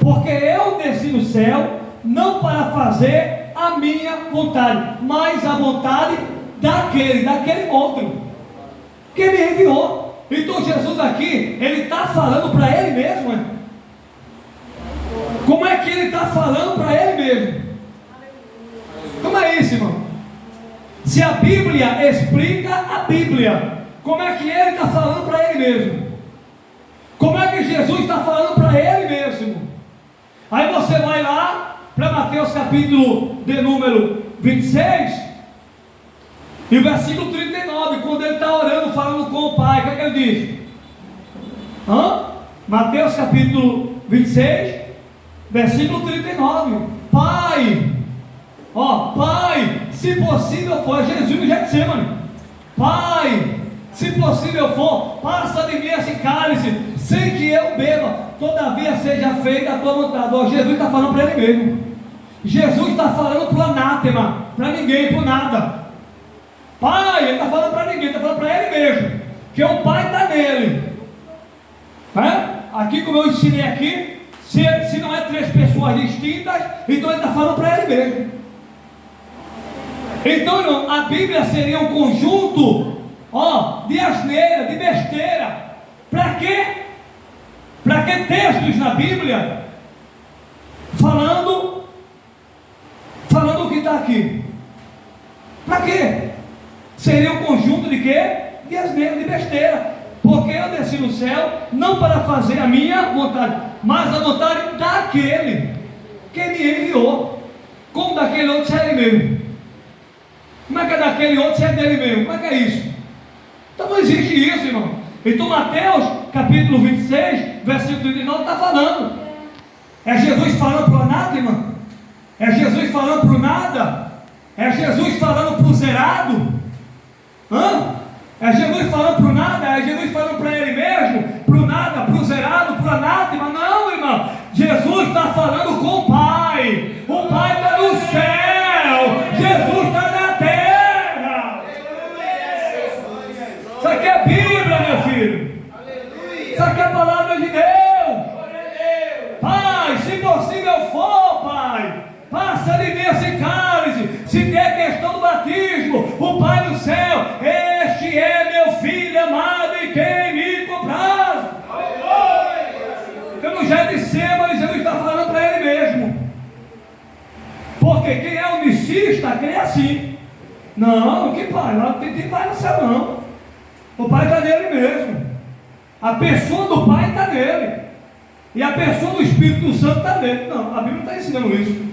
Porque eu desci do céu, não para fazer a minha vontade, mas a vontade daquele outro, que me enviou. Então Jesus aqui, ele está falando para ele mesmo, né? Como é que ele está falando para ele mesmo? Como é isso, irmão? Se a Bíblia explica a Bíblia, como é que ele está falando para ele mesmo? Como é que Jesus está falando para ele mesmo? Aí você vai lá para Mateus capítulo de número 26, E o versículo 39, quando ele está orando, falando com o Pai, o que é que ele diz? Mateus capítulo 26, versículo 39. Pai, Pai, se possível for, Jesus no Getsemane. Pai, se possível for, passa de mim esse cálice, sem que eu beba, todavia seja feita a tua vontade. Jesus está falando para ele mesmo. Jesus está falando para o anátema, para ninguém, para nada. Pai, ele está falando para ninguém, está falando para ele mesmo, que o Pai está nele. Aqui, como eu ensinei aqui, se não é três pessoas distintas, então ele está falando para ele mesmo. Então, irmão, a Bíblia seria um conjunto de asneira, de besteira. Para quê? Para que textos na Bíblia falando o que está aqui? Para quê? Seria um conjunto de quê? De asneira, de besteira. Porque eu desci no céu não para fazer a minha vontade, mas a vontade daquele que me enviou. Como daquele outro, se é ele mesmo. Como é que é daquele outro, se é dele mesmo? Como é que é isso? Então não existe isso, irmão. Então Mateus capítulo 26, versículo 39 está falando. É Jesus falando para o anátema? É Jesus falando para o nada? É Jesus falando para o zerado? É Jesus falando para o nada? É Jesus falando para ele mesmo? Para o nada, para o zerado, para o anátema? Não, irmão. Jesus está falando com o Pai. O Pai está no céu. Jesus está na terra. Isso aqui é Bíblia, meu filho. Isso aqui é a palavra de Deus. Pai, se possível for, Pai, passa de mim esse cálice. Se der questão do batismo, o Pai do céu, este é meu filho amado em quem me compraz. Eu não já disse, mas Jesus está falando para ele mesmo. Porque quem é unicista crê assim. Não, que pai? Lá não tem pai no céu, não. O Pai está nele mesmo. A pessoa do Pai está nele. E a pessoa do Espírito Santo está nele. Não, a Bíblia não está ensinando isso.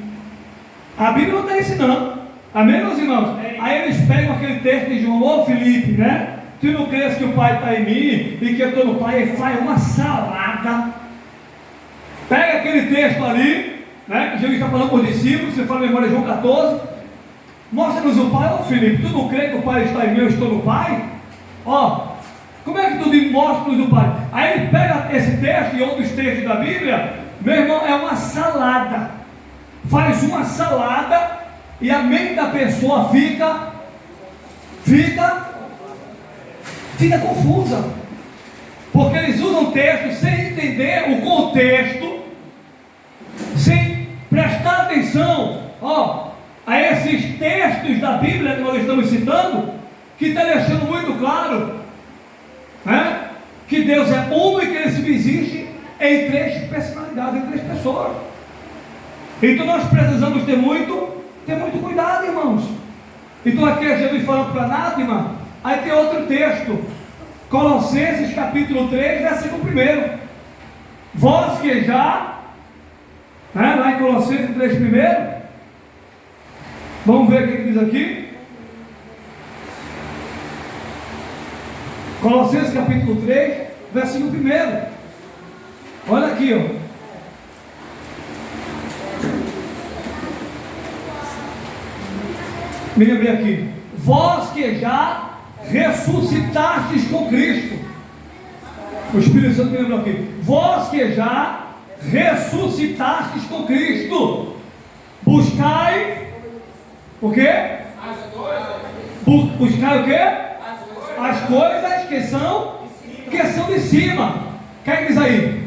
A Bíblia não está ensinando. Amém, meus irmãos? Aí eles pegam aquele texto de João, Felipe, né? Tu não crês que o Pai está em mim e que eu estou no Pai, e faz uma salada. Pega aquele texto ali, né? Que Jesus está falando com os discípulos, você fala a memória de João 14. Mostra-nos o Pai, Felipe. Tu não crê que o Pai está em mim, eu estou no Pai? Como é que tu me mostra-nos o Pai? Aí ele pega esse texto e outros textos da Bíblia, meu irmão, é uma salada. Faz uma salada e a mente da pessoa fica confusa, porque eles usam texto sem entender o contexto, sem prestar atenção a esses textos da Bíblia que nós estamos citando, que está deixando muito claro, né, que Deus é um e que Ele subsiste em três personalidades, em três pessoas. Então nós precisamos ter muito cuidado, irmãos. Então aqui é Jesus falando para anátema. Aí tem outro texto, Colossenses capítulo 3, versículo 1. Vós que já, lá em Colossenses 3, 1, vamos ver o que diz aqui. Colossenses capítulo 3, versículo 1. Olha aqui, me lembrei aqui. Vós que já ressuscitastes com Cristo. O Espírito Santo me lembrou aqui. Vós que já ressuscitastes com Cristo. Buscai o quê? Buscai o quê? As coisas que são de cima. O que diz aí?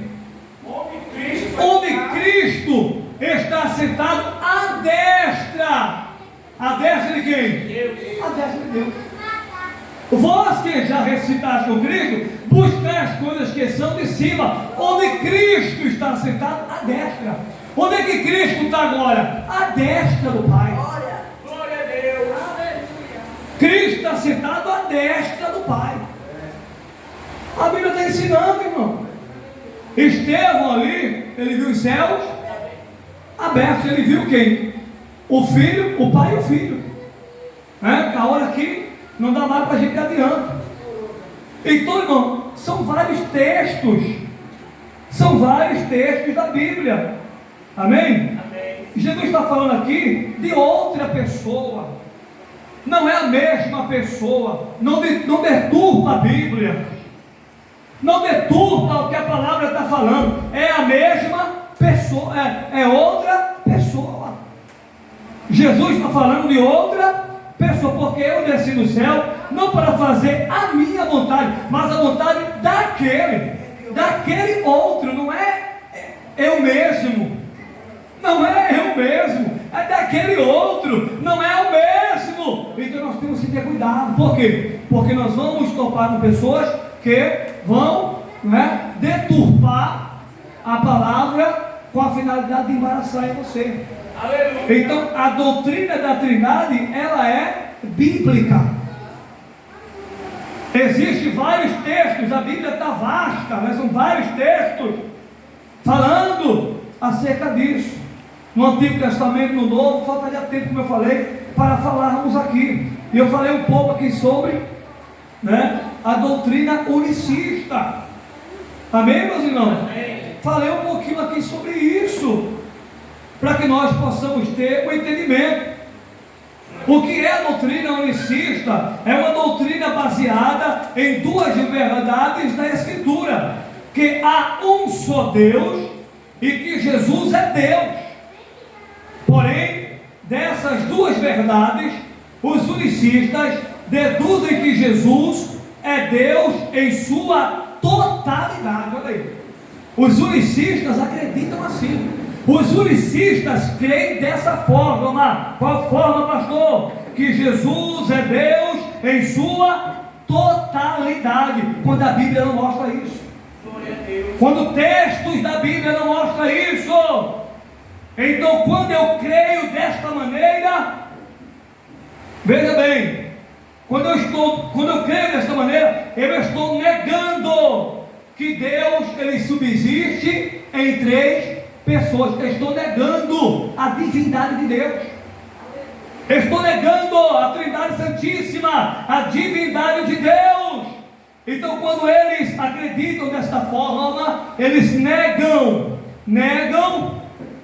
Onde Cristo está sentado à destra. A destra de quem? Deus. A destra de Deus. Vós que já ressuscitaste com Cristo, buscai as coisas que são de cima, onde Cristo está sentado à destra. Onde é que Cristo está agora? À destra do Pai. Glória a Deus. Cristo está sentado à destra do Pai. A Bíblia está ensinando, irmão. Estevão ali, ele viu os céus abertos. Ele viu quem? O Filho, o Pai e o Filho. A hora que Não dá mais para a gente ir adiante. Então, irmão, são vários textos. São vários textos da Bíblia. Amém? Amém. Jesus está falando aqui de outra pessoa. Não é a mesma pessoa. Não deturpa a Bíblia. Não deturpa o que a palavra está falando. É a mesma pessoa. É outra pessoa. Jesus está falando de outra pessoa. Porque eu desci do céu não para fazer a minha vontade, mas a vontade daquele outro. Não é eu mesmo. Não é eu mesmo, é daquele outro, não é o mesmo. Então nós temos que ter cuidado. Por quê? Porque nós vamos topar com pessoas que vão, deturpar a palavra com a finalidade de embaraçar em você. Aleluia. Então a doutrina da Trindade, ela é bíblica. Existem vários textos, a Bíblia está vasta, mas são vários textos falando acerca disso. No Antigo Testamento, no Novo, faltaria tempo, como eu falei, para falarmos aqui. E eu falei um pouco aqui sobre a doutrina unicista. Amém, meus irmãos? Amém. Falei um pouquinho aqui sobre isso, para que nós possamos ter o entendimento. O que é a doutrina unicista? É uma doutrina baseada em duas verdades da Escritura: que há um só Deus e que Jesus é Deus. Porém, dessas duas verdades, os unicistas deduzem que Jesus é Deus em sua totalidade. Olha aí. Os unicistas acreditam assim. Os unicistas creem dessa forma. Qual forma, pastor? Que Jesus é Deus em sua totalidade. Quando a Bíblia não mostra isso. Glória a Deus. Quando textos da Bíblia não mostram isso. Então, quando eu creio desta maneira, veja bem, quando eu creio desta maneira, eu estou negando que Deus, ele subsiste em três pessoas. Eu estou negando a divindade de Deus. Eu estou negando a Trindade Santíssima, a divindade de Deus. Então, quando eles acreditam desta forma, eles negam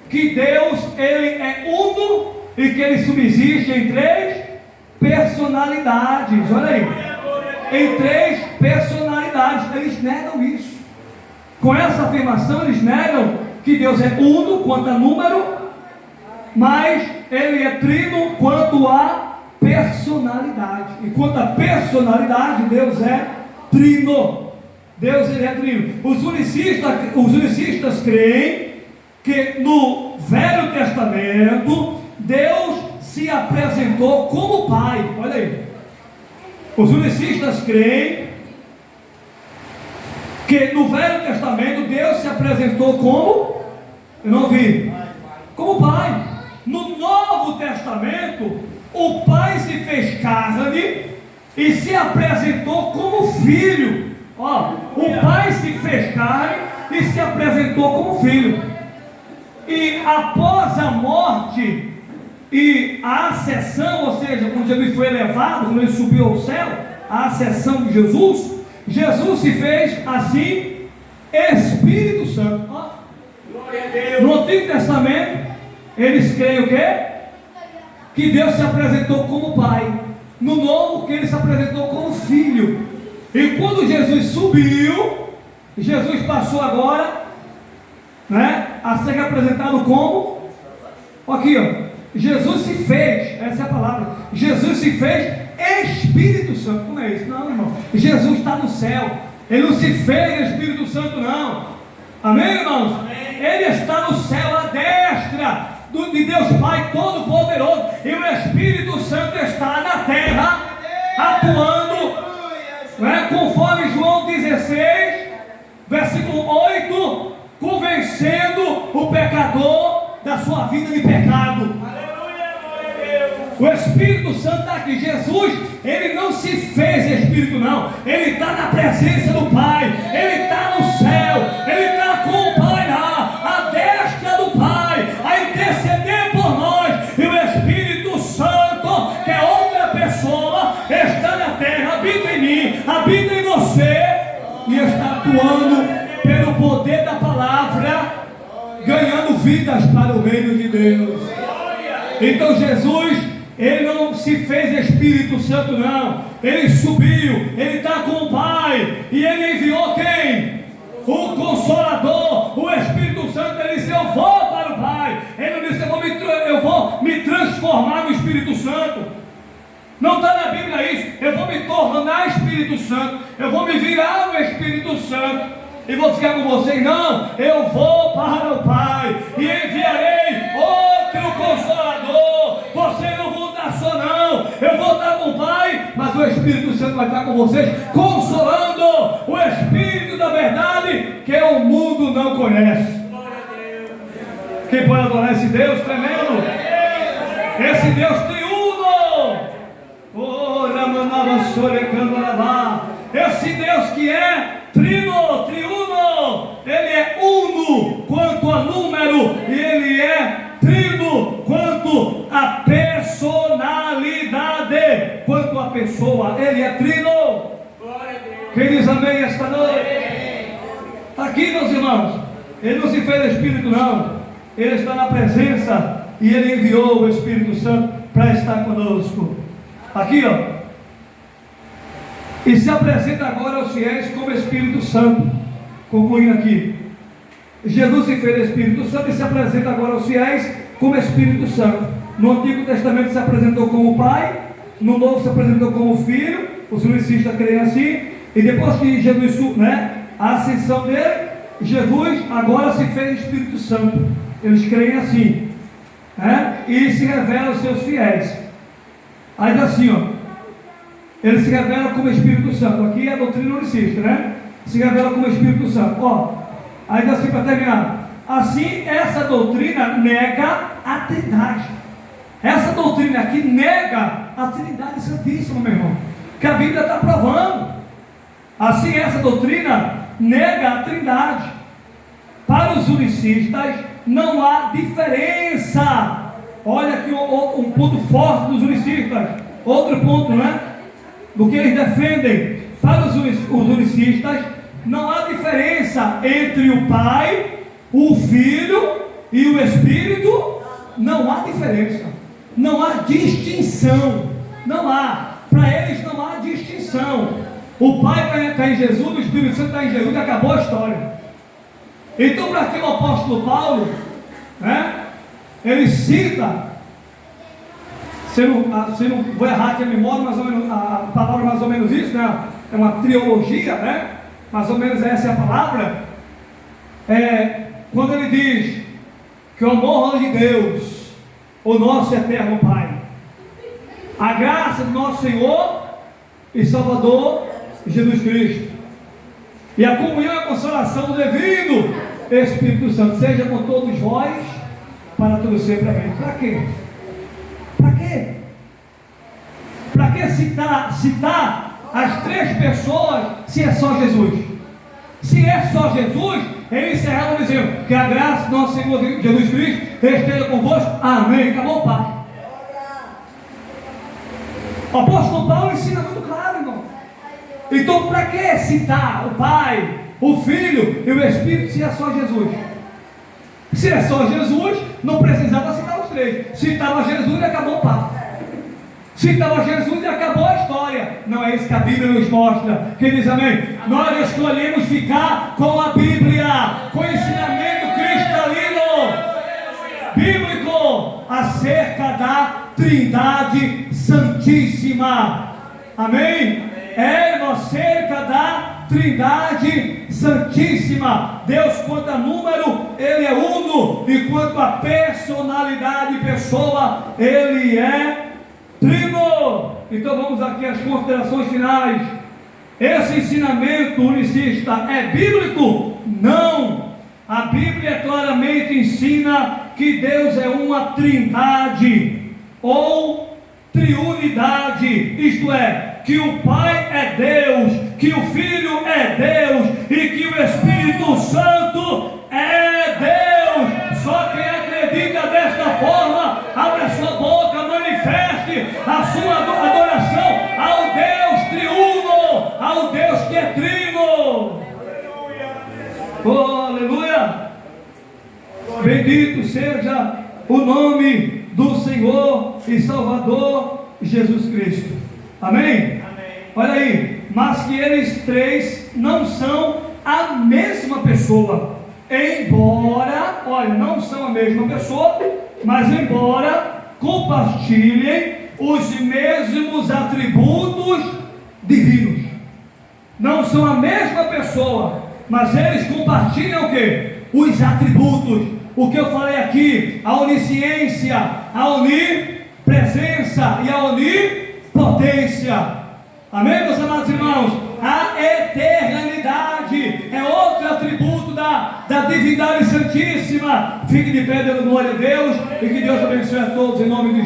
que Deus, ele é uno e que ele subsiste em três personalidades. Olha aí, em três personalidades. Eles negam isso. Com essa afirmação, eles negam que Deus é uno quanto a número, mas ele é trino quanto a personalidade. E quanto a personalidade, Deus é trino. Deus, ele é trino. Os unicistas creem que no Velho Testamento Deus se apresentou como Pai. Olha aí. Os unicistas creem que no Velho Testamento Deus se apresentou como? Eu não ouvi. Como Pai. No Novo Testamento o Pai se fez carne e se apresentou como Filho. Ó, o Pai se fez carne e se apresentou como Filho. E após a morte e a ascensão, ou seja, quando Jesus foi elevado, quando ele subiu ao céu, a ascensão de Jesus, Jesus se fez assim Espírito Santo. Glória a Deus. No Antigo Testamento, eles creem o quê? Que Deus se apresentou como Pai. No Novo, que ele se apresentou como Filho. E quando Jesus subiu, Jesus passou agora a ser apresentado como? Aqui, ó. Jesus se fez, essa é a palavra. Jesus se fez Espírito Santo. Como é isso? Não, irmão. Jesus está no céu. Ele não se fez Espírito Santo, não. Amém, irmãos? Amém. Ele está no céu, à destra de Deus Pai Todo-Poderoso. E o Espírito Santo está na terra, atuando, conforme João 16, versículo 8, convencendo o pecador da sua vida de pecado. Aleluia, glória a Deus. O Espírito Santo está aqui. Jesus, ele não se fez Espírito, não. Ele está na presença do Pai. Ele está no céu. Ele está com o Pai lá, à destra do Pai, a interceder por nós. E o Espírito Santo, que é outra pessoa, está na vidas para o reino de Deus. Então Jesus, ele não se fez Espírito Santo não, ele subiu, ele está com o Pai, e ele enviou quem? O Consolador, o Espírito Santo. Ele disse: eu vou para o Pai. Ele não disse: eu vou me transformar no Espírito Santo. Não está na Bíblia isso. Eu vou me tornar Espírito Santo, eu vou me virar no Espírito Santo e vou ficar com vocês. Não, eu vou para o Pai e enviarei outro Consolador. Vocês não vão estar só não, eu vou estar com o Pai, mas o Espírito Santo vai estar com vocês, consolando, o Espírito da verdade que o mundo não conhece. Quem pode adorar esse Deus tremendo? Esse Deus triuno. Esse Deus que é triuno, ele é uno quanto a número, e ele é trino quanto a personalidade, quanto a pessoa. Ele é trino. Quem diz amém esta noite? Aqui, meus irmãos, ele não se fez Espírito não, ele está na presença e ele enviou o Espírito Santo para estar conosco. Aqui, ó. E se apresenta agora aos fiéis como Espírito Santo. Concluindo aqui, Jesus se fez Espírito Santo e se apresenta agora aos fiéis como Espírito Santo. No Antigo Testamento se apresentou como Pai, no Novo se apresentou como Filho. Os unicistas creem assim. E depois que Jesus, a ascensão dele, Jesus agora se fez Espírito Santo. Eles creem assim, e se revela aos seus fiéis. Aí diz assim, ó, ele se revela como Espírito Santo. Aqui é a doutrina unicista, se revela como Espírito Santo. Ó, aí diz assim para terminar: assim, essa doutrina nega a Trindade. Essa doutrina aqui nega a Trindade Santíssima, meu irmão, que a Bíblia está provando. Assim, essa doutrina nega a Trindade. Para os unicistas não há diferença. Olha aqui um ponto forte dos unicistas. Outro ponto, do que eles defendem. Para os unicistas não há diferença entre o Pai, o Filho e o Espírito. Não há diferença, não há distinção. Não há, para eles não há distinção. O Pai está em Jesus, o Espírito Santo está em Jesus e acabou a história. Então, para que o apóstolo Paulo, ele cita, se não vou errar aqui a memória, mais ou menos, a palavra mais ou menos isso, é uma trilogia, mais ou menos essa é a palavra, quando ele diz que o amor de Deus, o nosso eterno Pai, a graça do nosso Senhor e Salvador Jesus Cristo, e a comunhão e a consolação do divino Espírito Santo seja com todos vós, para tudo sempre. Amém. Para quê? Para quê? Para que citar as três pessoas se é só Jesus? Se é só Jesus, ele encerrava dizendo que a graça do nosso Senhor Jesus Cristo esteja convosco. Amém. Acabou o papo. O apóstolo Paulo ensina muito claro, irmão. Então, para que citar o Pai, o Filho e o Espírito se é só Jesus? Se é só Jesus, não precisava citar os três. Citava Jesus e acabou o papo. Citava Jesus e acabou a história. Não é isso que a Bíblia nos mostra. Quem diz amém? Nós escolhemos ficar com a Bíblia, com o ensinamento cristalino, bíblico, acerca da Trindade Santíssima. Amém? Acerca da Trindade Santíssima. Deus, quanto a número, ele é uno, e quanto a personalidade, pessoa, ele é trino. Então vamos aqui às considerações finais. Esse ensinamento unicista é bíblico? Não. A Bíblia claramente ensina que Deus é uma trindade ou triunidade, isto é, que o Pai é Deus, que o Filho é Deus e que o Espírito Santo é Deus. Só quem acredita desta forma, abre a sua boca, manifeste a sua adoração ao Deus triuno, ao Deus que é trino. Oh, aleluia! Bendito seja o nome do Senhor e Salvador Jesus Cristo. Amém? Amém. Olha aí, mas que eles três não são a mesma pessoa, embora, olha, não são a mesma pessoa, mas embora compartilhem os mesmos atributos divinos. Não são a mesma pessoa, mas eles compartilham o quê? Os atributos. O que eu falei aqui, a onisciência, a onipresença e a onipotência. Amém, meus amados irmãos? A eternidade é outro atributo da divindade santíssima. Fique de pé, dando glória a Deus, e que Deus abençoe a todos em nome de Jesus.